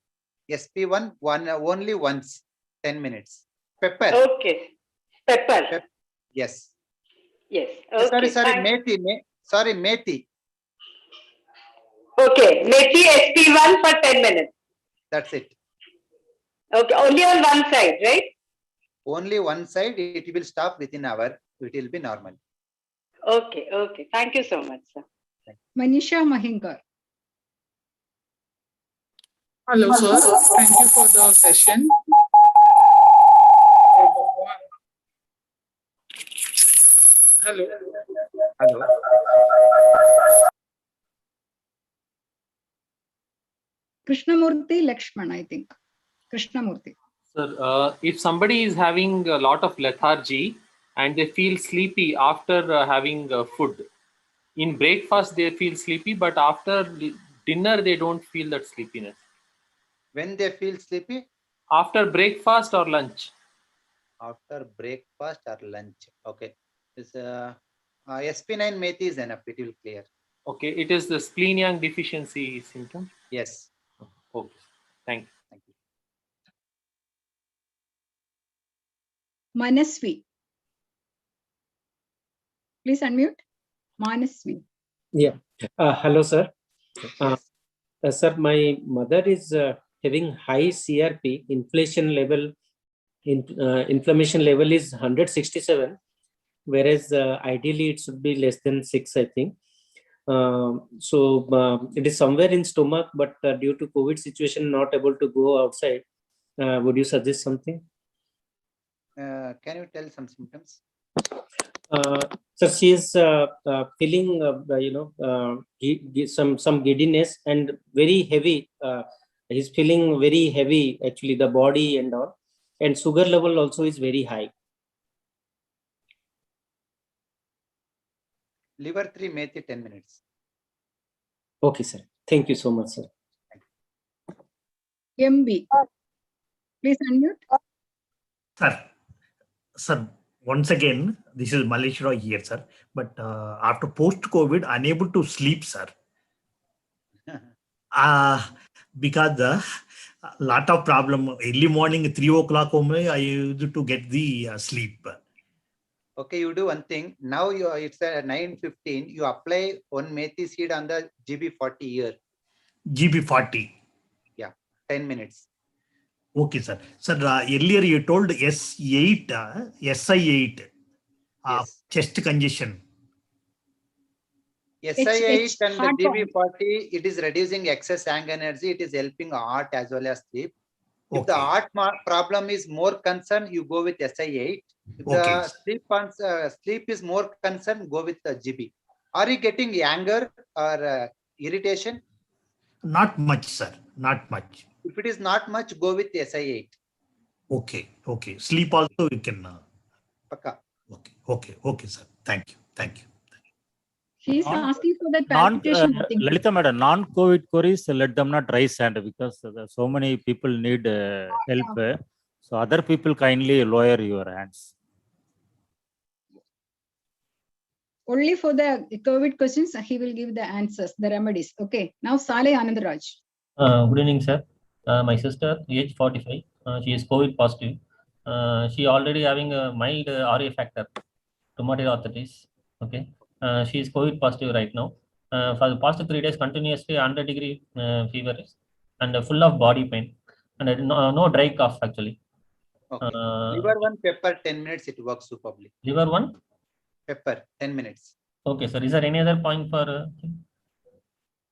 SP1, only once. 10 minutes. Pepper. Okay. Pepper. Yes. Yes. Okay. Sorry, methi. Sorry, methi. Okay. Methi SP1 for 10 minutes. That's it. Okay. Only on one side, right? Only one side. It will stop within an hour. It will be normal. Okay. Okay. Thank you so much, sir. Manisha Mahinkar. Hello, sir. Thank you for the session. Hello. Hello. Krishnamurthy Lakshman, I think. Krishnamurthy. Sir, if somebody is having a lot of lethargy and they feel sleepy after having food, in breakfast they feel sleepy, but after dinner they don't feel that sleepiness. When they feel sleepy? After breakfast or lunch. After breakfast or lunch. Okay. This SP9 methi is enough. It will clear. Okay, it is the spleen yang deficiency symptom. Yes. Okay, thank you. Manasvi. Please unmute. Manasvi. Yeah. Hello, sir. Yes. Sir, my mother is having high CRP. Inflammation level is 167, whereas ideally it should be less than 6, I think. So it is somewhere in stomach, but due to COVID situation, not able to go outside. Would you suggest something? Can you tell some symptoms? So she is feeling, some giddiness and very heavy. He's feeling very heavy, actually, the body and all. And sugar level also is very high. Liver 3 methi 10 minutes. Okay, sir. Thank you so much, sir. MB. Please unmute. Sir, once again, this is Malish Roy here, sir. But after post-COVID, unable to sleep, sir. Because the lot of problem. Early morning, 3 o'clock, I used to get the sleep. Okay, you do one thing. Now it's at 9:15. You apply one methi seed on the GB40 here. GB40. Yeah, 10 minutes. Okay, sir. Sir, earlier you told S8, SI8, yes. chest congestion. SI8 and the GB40, it is reducing excess ang energy. It is helping heart as well as sleep. If the heart problem is more concerned, you go with SI8. If the sleep is more concerned, go with the GB. Are you getting anger or irritation? Not much, sir. Not much. If it is not much, go with SI8. Okay. Okay. Sleep also you can. Paka. Okay, sir. Thank you. She is asking for that palpitation. Lalita madam, non-COVID queries, let them not raise hand because so many people need help. So other people kindly lower your hands. Only for the COVID questions, he will give the answers, the remedies. Okay. Now, Saleh Anandaraj. Good evening, sir. My sister, age 45, she is COVID positive. She already having a mild RA factor, rheumatoid arthritis. Okay. She is COVID positive right now. For the past 3 days, continuously 100-degree fever and full of body pain and no dry cough actually. Okay. Liver 1 pepper 10 minutes, it works superbly. Liver 1? Pepper 10 minutes. Okay, sir. Is there any other point for?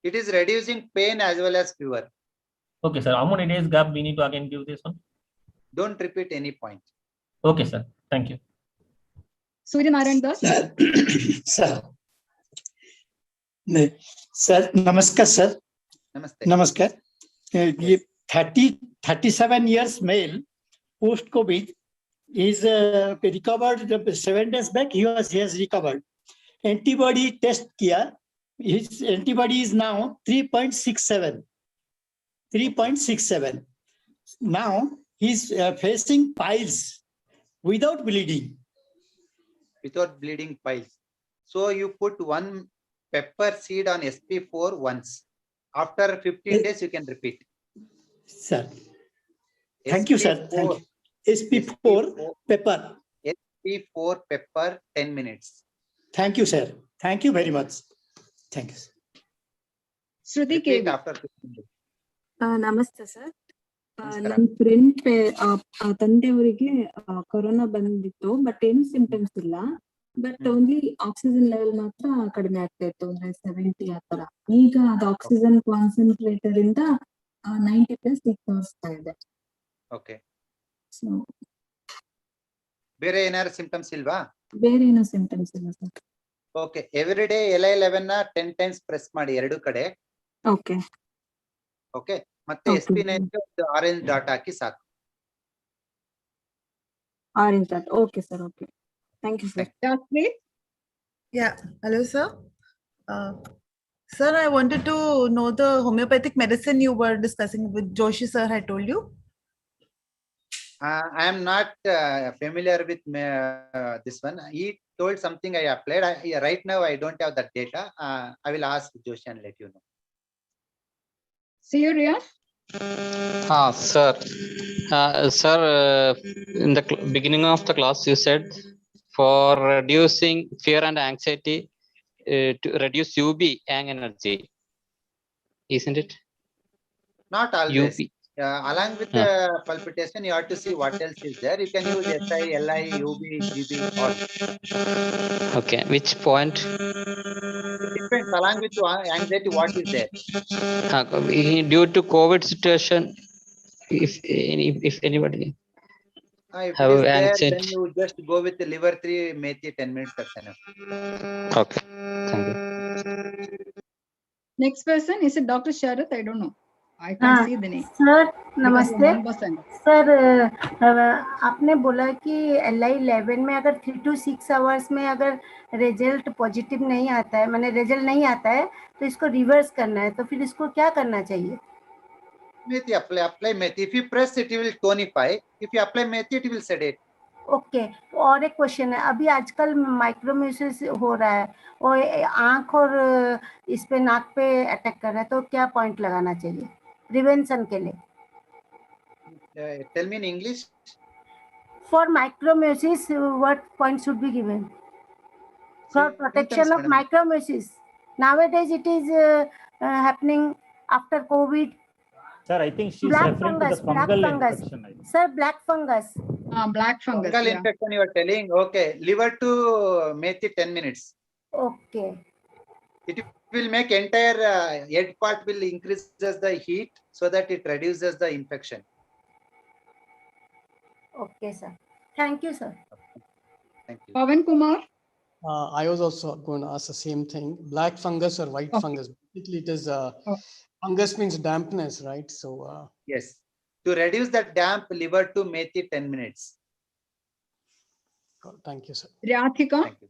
It is reducing pain as well as fever. Okay, sir. How many days gap we need to again give this one? Don't repeat any point. Okay, sir. Thank you. Surya Narayan Das. Sir. Sir, namaskar, sir. Namaste. Namaskar. 37 years male, post-COVID, is recovered 7 days back. He has recovered. Antibody test kiya. His antibody is now 3.67. 3.67. Now he's facing piles without bleeding. Without bleeding piles. So you put one pepper seed on SP4 once. After 15 days, you can repeat. Sir. Thank you, sir. Thank you. SP4 pepper. SP4 pepper 10 minutes. Thank you, sir. Thank you very much. Thank you. Shruti Repeat after 15 days. ನಮಸ್ತೆ sir. ನನ್ನ friend ತಂದೆಯವರಿಗೆ corona ಬಂದಿತ್ತು, but ಏನು symptoms ಇಲ್ಲ. But only oxygen level ಮಾತ್ರ ಕಡಿಮೆ ಆಗ್ತಾ ಇತ್ತು, ಅಂದ್ರೆ 70 ಆ ತರ. ಈಗ ಅದು ಆಕ್ಸಿಜನ್ ಕಾನ್ಸಂಟ್ರೇಟರ್ ಇಂದ 90+ ತೋರಿಸ್ತಾ ಇದೆ. ಓಕೆ. ಬೇರೆ ಏನಾದ್ರು ಸಿಂಪ್ಟಮ್ಸ್ ಇಲ್ವಾ? ಬೇರೆ ಏನೋ ಸಿಂಪ್ಟಮ್ಸ್ ಇಲ್ಲ sir. Okay. Every day L11 ನ 10 ಟೈಮ್ಸ್ ಪ್ರೆಸ್ ಮಾಡಿ ಎರಡು ಕಡೆ. ಓಕೆ. ಓಕೆ. ಮತ್ತೆ SP9 ಆರೆಂಜ್ ಡಾಟ್ ಹಾಕಿ ಸಾಕು. Orange dot. Okay sir. Okay. Thank you, sir. Yeah. Hello, sir. Sir, I wanted to know the homeopathic medicine you were discussing with Joshy, sir, I told you. I am not familiar with this one. He told something I applied. Right now, I don't have that data. I will ask Joshy and let you know. See you, Riyaz? Sir. Sir, in the beginning of the class, you said for reducing fear and anxiety, to reduce UB yang energy, isn't it? Not always. UB. Along with the palpitation, you have to see what else is there. You can use SI, LI, UB, GB, all. Okay, which point? It depends. Along with anxiety, what is there? Due to COVID situation, if anybody If have it is there, anxiety. then you just go with the liver 3, methi 10 minutes. That's enough. Okay, thank you. Next person is it Dr. Sharath? I don't know. I can't see the name. Sir नमस्ते 1%. Sir आपने बोला कि LI11 में अगर 3 to 6 hours में अगर result positive नहीं आता है, माने रिजल्ट नहीं आता है, तो इसको रिवर्स करना है, तो फिर इसको क्या करना चाहिए? Methi, apply methi. If you press it, it will tonify. If you apply methi, it will sedate. Okay, और एक क्वेश्चन है, अभी आजकल माइक्रोम्यूसिस हो रहा है और आंख और इस पे नाक पे अटैक कर रहा है, तो क्या पॉइंट लगाना चाहिए प्रिवेंशन के लिए? Tell me in English. For micromesis, what point should be given for protection of micromesis? Nowadays, it is happening after COVID. Sir, I think she's Black referring fungus, to the fungal infection. Sir, black fungus. Black fungus. Fungal infection you are telling. Okay, liver to methi 10 minutes. Okay. It will make entire head part will increases the heat so that it reduces the infection. Okay, sir. Thank you, sir. Thank you. Pavan Kumar. I was also going to ask the same thing. Black fungus or white fungus? Basically, it is fungus means dampness, right? So yes, to reduce that damp, liver to methi 10 minutes. Thank you, sir. Rathika. Thank you.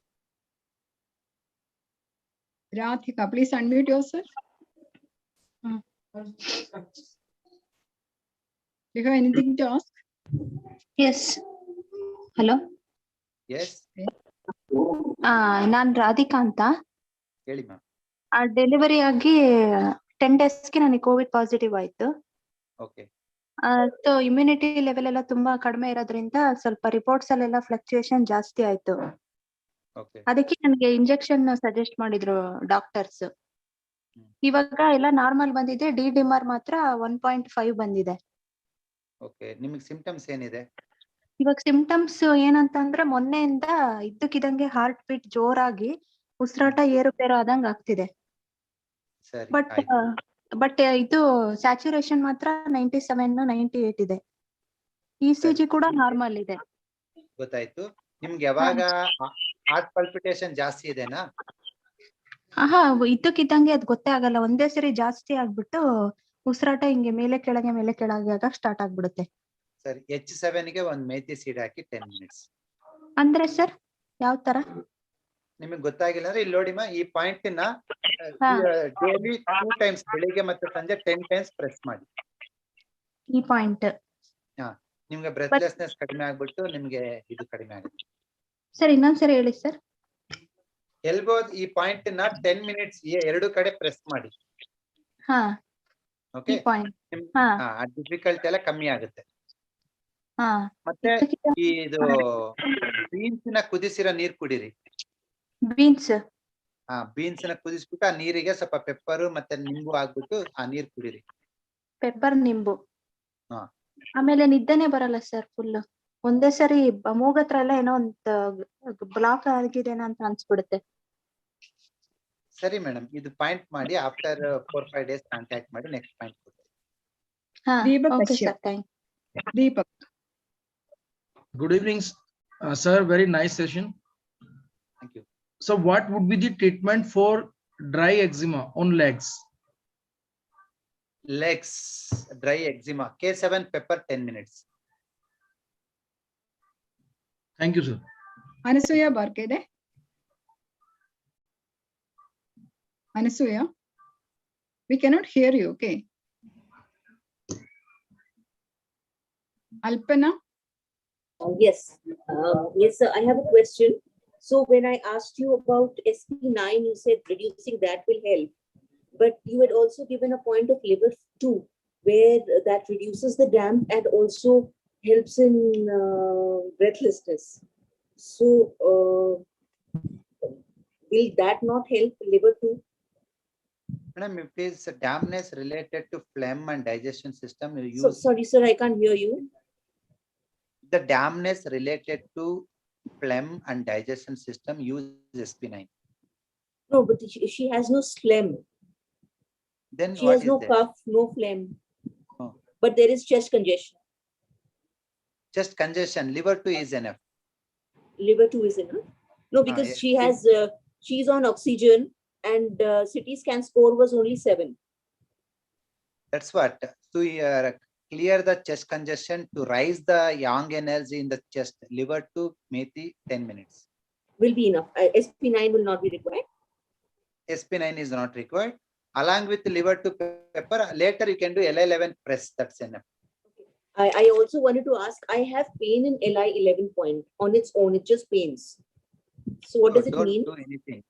Rathika, please unmute yourself. Do you have anything to ask? Yes. Hello. Yes. ನಾನು ರಾಧಿಕಾ ಅಂತ. ಹೇಳಿ ma'am. Delivery ಆಗಿ 10 ಡೇಸ್ಗೆ ನನಗೆ Covid positive ಆಯ್ತು. Okay. So immunity level ಎಲ್ಲ ತುಂಬಾ ಕಡಿಮೆ ಇರೋದ್ರಿಂದ ಸ್ವಲ್ಪ ರಿಪೋರ್ಟ್ಸ್ ಅಲ್ಲೆಲ್ಲ ಫ್ಲಕ್ಚುಯೇಷನ್ ಜಾಸ್ತಿ ಆಯ್ತು. ಅದಕ್ಕೆ ನನಗೆ ಇಂಜೆಕ್ಷನ್ ಸಜೆಸ್ಟ್ ಮಾಡಿದ್ರು ಡಾಕ್ಟರ್ಸ್. ಇವಾಗ ಎಲ್ಲ ನಾರ್ಮಲ್ ಬಂದಿದೆ, ಡಿ ಡಿಮರ್ ಮಾತ್ರ 1.5 ಬಂದಿದೆ. ಓಕೆ, ನಿಮಗೆ ಸಿಂಪ್ಟಮ್ಸ್ ಏನಿದೆ? ಇವಾಗ ಸಿಂಪ್ಟಮ್ಸ್ ಏನಂತಂದ್ರೆ ಮೊನ್ನೆಯಿಂದ ಇದ್ದಕ್ಕಿದಂಗೆ ಹಾರ್ಟ್ ಬೀಟ್ ಜೋರಾಗಿ ಉಸಿರಾಟ ಏರುಪೇರು ಆದಂಗ ಆಗ್ತಿದೆ. ಬಟ್ ಇದು ಸ್ಯಾಚುರೇಷನ್ ಮಾತ್ರ 97 98 ಇದೆ. ECG ಕೂಡ ನಾರ್ಮಲ್ ಇದೆ. ಗೊತ್ತಾಯ್ತು. ನಿಮ್ಗೆ ಯಾವಾಗ ಹಾರ್ಟ್ ಪಲ್ಪಿಟೇಷನ್ ಜಾಸ್ತಿ ಇದೆನಾ? ಇದ್ದಕ್ಕಿದ್ದಂಗೆ ಅದ್ ಗೊತ್ತೇ ಆಗಲ್ಲ, ಒಂದೇ ಸರಿ ಜಾಸ್ತಿ ಆಗ್ಬಿಟ್ಟು ಉಸಿರಾಟ ಹಿಂಗೆ ಮೇಲೆ ಕೆಳಗೆ ಆಗ ಸ್ಟಾರ್ಟ್ ಆಗ್ಬಿಡುತ್ತೆ. ಸರ್, H7 ಗೆ ಒಂದು ಮೇಥಿ ಸೀಡ್ ಹಾಕಿ 10 ಮಿನಿಟ್ಸ್. ಅಂದ್ರೆ ಸರ್ ಯಾವ ತರ? ನಿಮಗೆ ಗೊತ್ತಾಗಿಲ್ಲ ಅಂದ್ರೆ ಇಲ್ಲಿ ನೋಡಿಮ್ಮ, ಈ ಪಾಯಿಂಟ್ ನ ಡೈಲಿ 2 ಟೈಮ್ಸ್ ಬೆಳಿಗ್ಗೆ ಮತ್ತೆ ಸಂಜೆ 10 ಟೈಮ್ಸ್ ಪ್ರೆಸ್ ಮಾಡಿ. ಈ ಪಾಯಿಂಟ್ ನಿಮ್ಗೆ ಬ್ರೆತ್ಲೆಸ್ನೆಸ್ ಕಡಿಮೆ ಆಗ್ಬಿಟ್ಟು ನಿಮ್ಗೆ ಇದು ಕಡಿಮೆ ಆಗುತ್ತೆ. ಸರ್ ಇನ್ನೊಂದ್ಸರಿ ಹೇಳಿ ಸರ್. ಎಲ್ಬೋ ಈ ಪಾಯಿಂಟ್ ನ 10 ಮಿನಿಟ್ಸ್ ಎರಡು ಕಡೆ ಪ್ರೆಸ್ ಮಾಡಿ. ಓಕೆ, ಡಿಫಿಕಲ್ಟ್ ಎಲ್ಲ ಕಮ್ಮಿ ಆಗುತ್ತೆ. ಮತ್ತೆ ಇದು ಬೀನ್ಸ್ ನ ಕುದಿಸಿರೋ ನೀರ್ ಕುಡೀರಿ. ಬೀನ್ಸ್ ನ ಕುದಿಸ್ಬಿಟ್ಟು ಆ ನೀರಿಗೆ ಸ್ವಲ್ಪ ಪೆಪ್ಪರ್ ಮತ್ತೆ ನಿಂಬು ಹಾಕ್ಬಿಟ್ಟು ಆ ನೀರ್ ಕುಡೀರಿ. ಪೆಪ್ಪರ್ ನಿಂಬು. ಆಮೇಲೆ ನಿದ್ದೆನೆ ಬರಲ್ಲ ಸರ್ ಫುಲ್. ಒಂದೇ ಸರಿ ಮೂಗತ್ರ ಎಲ್ಲ ಏನೋ ಒಂದು ಬ್ಲಾಕ್ ಆಗಿದೆನಾ ಅಂತ ಅನ್ಸ್ಬಿಡುತ್ತೆ. ಸರಿ ಮೇಡಮ್, ಇದು ಪಾಯಿಂಟ್ ಮಾಡಿ ಆಫ್ಟರ್ 4-5 ಡೇಸ್ ಕಾಂಟ್ಯಾಕ್ಟ್ ಮಾಡಿ ನೆಕ್ಸ್ಟ್ ಪಾಯಿಂಟ್ ಕೊಡ್ತೀವಿ. Okay sir, thank you. Deepak. Good evening, sir. Very nice session. Thank you. So what would be the treatment for dry eczema on legs? Legs, dry eczema, K7 pepper 10 minutes. Thank you, sir. Anasuya Barkede. Anasuya, we cannot hear you, okay? Alpana. Yes. Yes, sir. I have a question. So when I asked you about SP9, you said reducing that will help. But you had also given a point of liver 2, where that reduces the damp and also helps in breathlessness. So will that not help liver 2? Madam, if it is dampness related to phlegm and digestion system, you use. So, sorry, sir, I can't hear you. The dampness related to phlegm and digestion system, use SP9. No, but she has no phlegm. Then she what has is no there? cough, no phlegm. Oh. But there is chest congestion. Just congestion. Liver 2 is enough. Liver 2 is enough. No, because Yes. she has she's on oxygen and CT scan score was only 7. That's what. To clear the chest congestion, to raise the yang energy in the chest, liver 2 methi 10 minutes. Will be enough. SP9 will not be required. SP9 is not required. Along with liver 2 pepper, later you can do Li11 press. That's enough. I also wanted to ask, I have pain in Li11 point on its own. It just pains. So what does it mean? Don't do anything.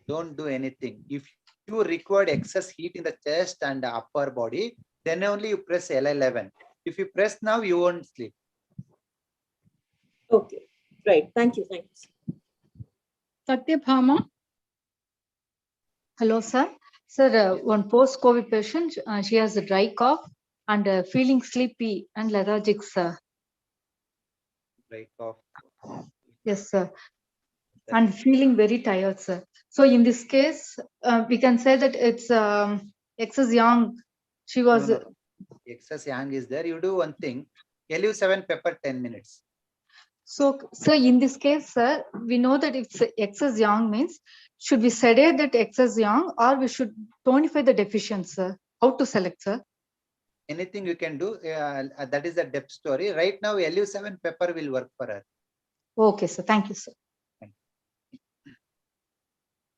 Don't do anything. If you require excess heat in the chest and the upper body, then only you press L11. If you press now, you won't sleep. Okay, right. Thank you. Thanks. Satyabhama. Hello, sir. Sir, one post-COVID patient, she has a dry cough and feeling sleepy and lethargic, sir. Dry cough. Yes, sir. And feeling very tired, sir. So in this case, we can say that it's excess yang. She was. No. Excess yang is there. You do one thing. Lu7 pepper 10 minutes. So in this case, sir, we know that if excess yang means, should we sedate that excess yang or we should tonify the deficient, sir? How to select, sir? Anything you can do. That is the depth story. Right now, Lu7 pepper will work for her. Okay, sir. Thank you, sir.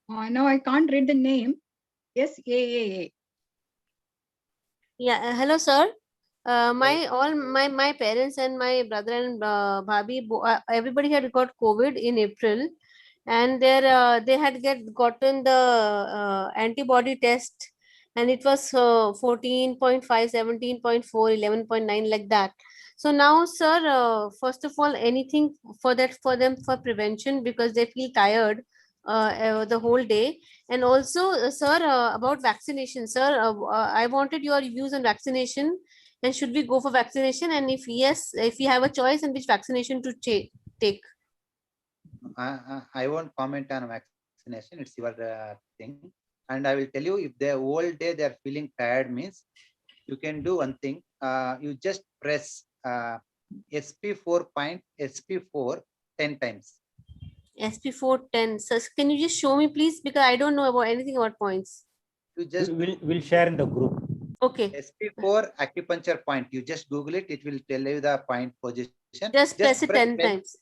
Now I can't read the name. Yes, A. Yeah. Hello, sir. My parents and my brother and bhabhi, everybody had got COVID in April, and they had gotten the antibody test, and it was 14.5, 17.4, 11.9, like that. So now, sir, first of all, anything for them for prevention, because they feel tired the whole day. And also, sir, about vaccination, sir, I wanted your views on vaccination. And should we go for vaccination? And if yes, if we have a choice, and which vaccination to take? I won't comment on vaccination. It's your thing. And I will tell you, if the whole day they are feeling tired, means you can do one thing. You just press SP4 SP4 10 times. SP4 10. So can you just show me, please? Because I don't know about anything about points. You just we'll share in the group. Okay. SP4 acupuncture point. You just Google it. It will tell you the point position. Just press it 10 times.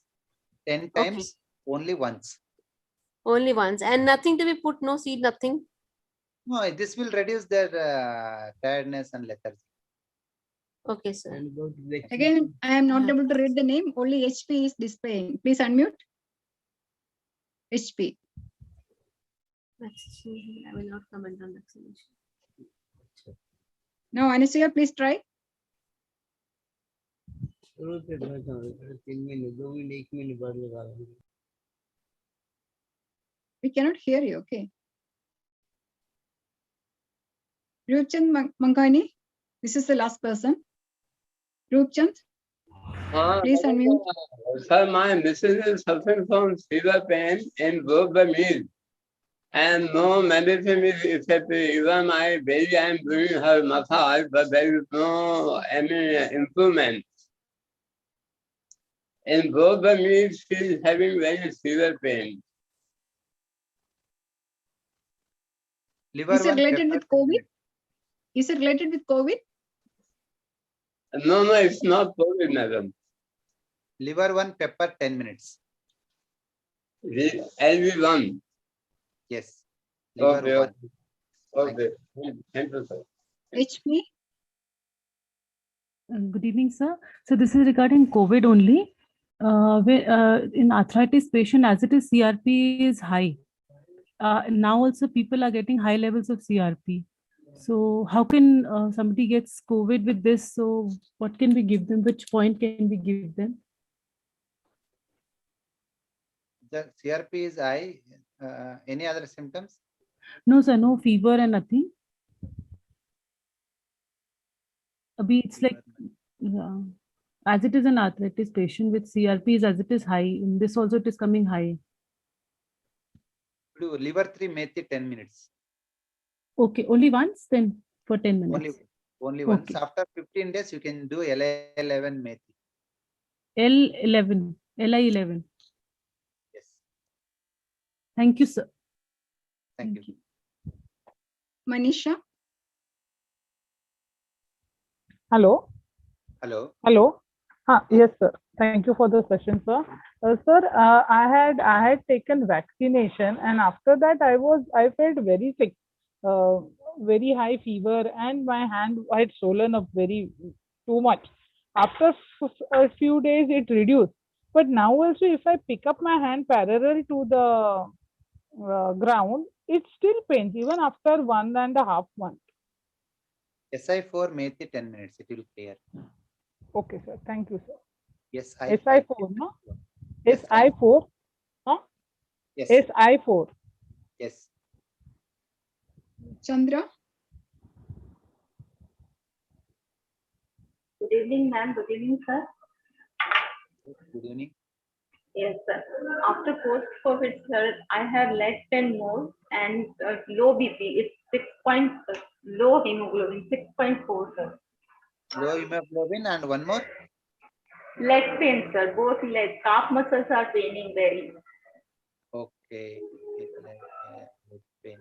10 times, only once. Only once. And nothing to be put, no seed, nothing? No, this will reduce their tiredness and lethargy. Okay, sir. Again, I am not able to read the name. Only HP is displaying. Please unmute. HP. Vaccination. I will not comment on vaccination. Now, Anastasia, please try. We cannot hear you. Okay. Rupchand Mangani, this is the last person. Rupchand, please unmute. Sir, my missus is suffering from severe pain in both the knees, and no medicine is effective. Even my baby, I am doing her massage, but there is no any improvement. In both the knees, she is having very severe pain. Is it related with COVID? Is it related with COVID? No, it's not COVID, madam. Liver 1 pepper 10 minutes. LV1. Yes. Liver 1. Okay. Thank you, sir. HP. Good evening, sir. So this is regarding COVID only. In arthritis patient, as it is, CRP is high. Now also people are getting high levels of CRP. So how can somebody gets COVID with this? So what can we give them? Which point can we give them? The CRP is high. Any other symptoms? No, sir, no fever and nothing. It's like, as it is an arthritis patient with CRP, as it is high, in this also it is coming high. Do liver 3 methi 10 minutes. Okay, only once then for 10 minutes. Only once. Okay. After 15 days, you can do LI11 methi. L11, LI11. Yes. Thank you, sir. Thank you. Manisha? Hello. Hello. Hello. Yes, sir. Thank you for the session, sir. Sir, I had taken vaccination, and after that I felt very sick, very high fever, and my hand had swollen up too much. After a few days, it reduced. But now also, if I pick up my hand parallel to the ground, it still pains even after 1.5 months. SI4 methi 10 minutes. It will clear. Okay, sir. Thank you, sir. Yes, SI4, no? SI4? Huh? Yes. SI4. Yes. Chandra? Good evening, ma'am. Good evening, sir. Good evening. Yes, sir. After post-COVID, sir, I have leg pain more and low BP. It's low hemoglobin, 6.4, sir. Low hemoglobin and one more? Leg pain, sir. Both legs, calf muscles are paining very. Okay. Leg pain.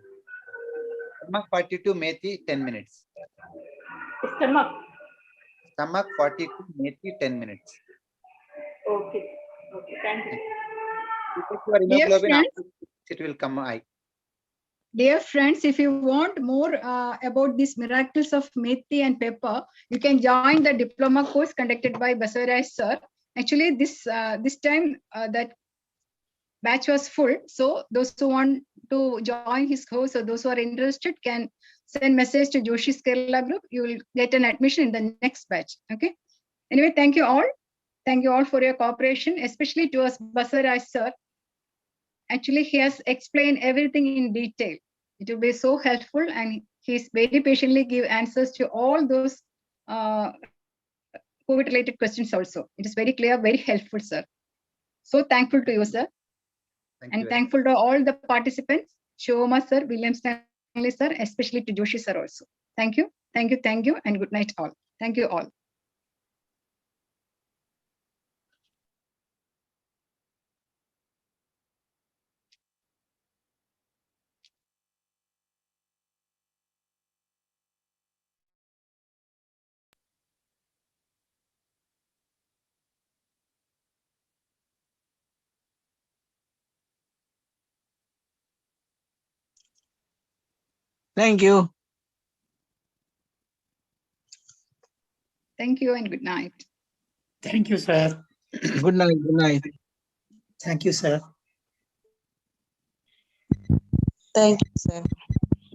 Stomach 42 methi 10 minutes. Stomach. Stomach 42 methi 10 minutes. Okay. Okay. Thank you. Your hemoglobin after it will come high. Dear friends, if you want more about these miracles of methi and pepper, you can join the diploma course conducted by Basavaraj sir. Actually, this time that batch was full. So those who want to join his course or those who are interested can send message to Joshy's Kerala group. You will get an admission in the next batch. Okay. Anyway, thank you all. Thank you all for your cooperation, especially to us Basavaraj sir. Actually, he has explained everything in detail. It will be so helpful, and he's very patiently give answers to all those COVID-related questions also. It is very clear, very helpful, sir. So thankful to you, sir. And thankful to all the participants, Shoma sir, William Stanley sir, especially to Joshi sir also. Thank you, thank you, thank you, and good night all. Thank you all. Thank you. Thank you and good night. Thank you, sir. Good night. Good night. Thank you, sir. Thank you, sir.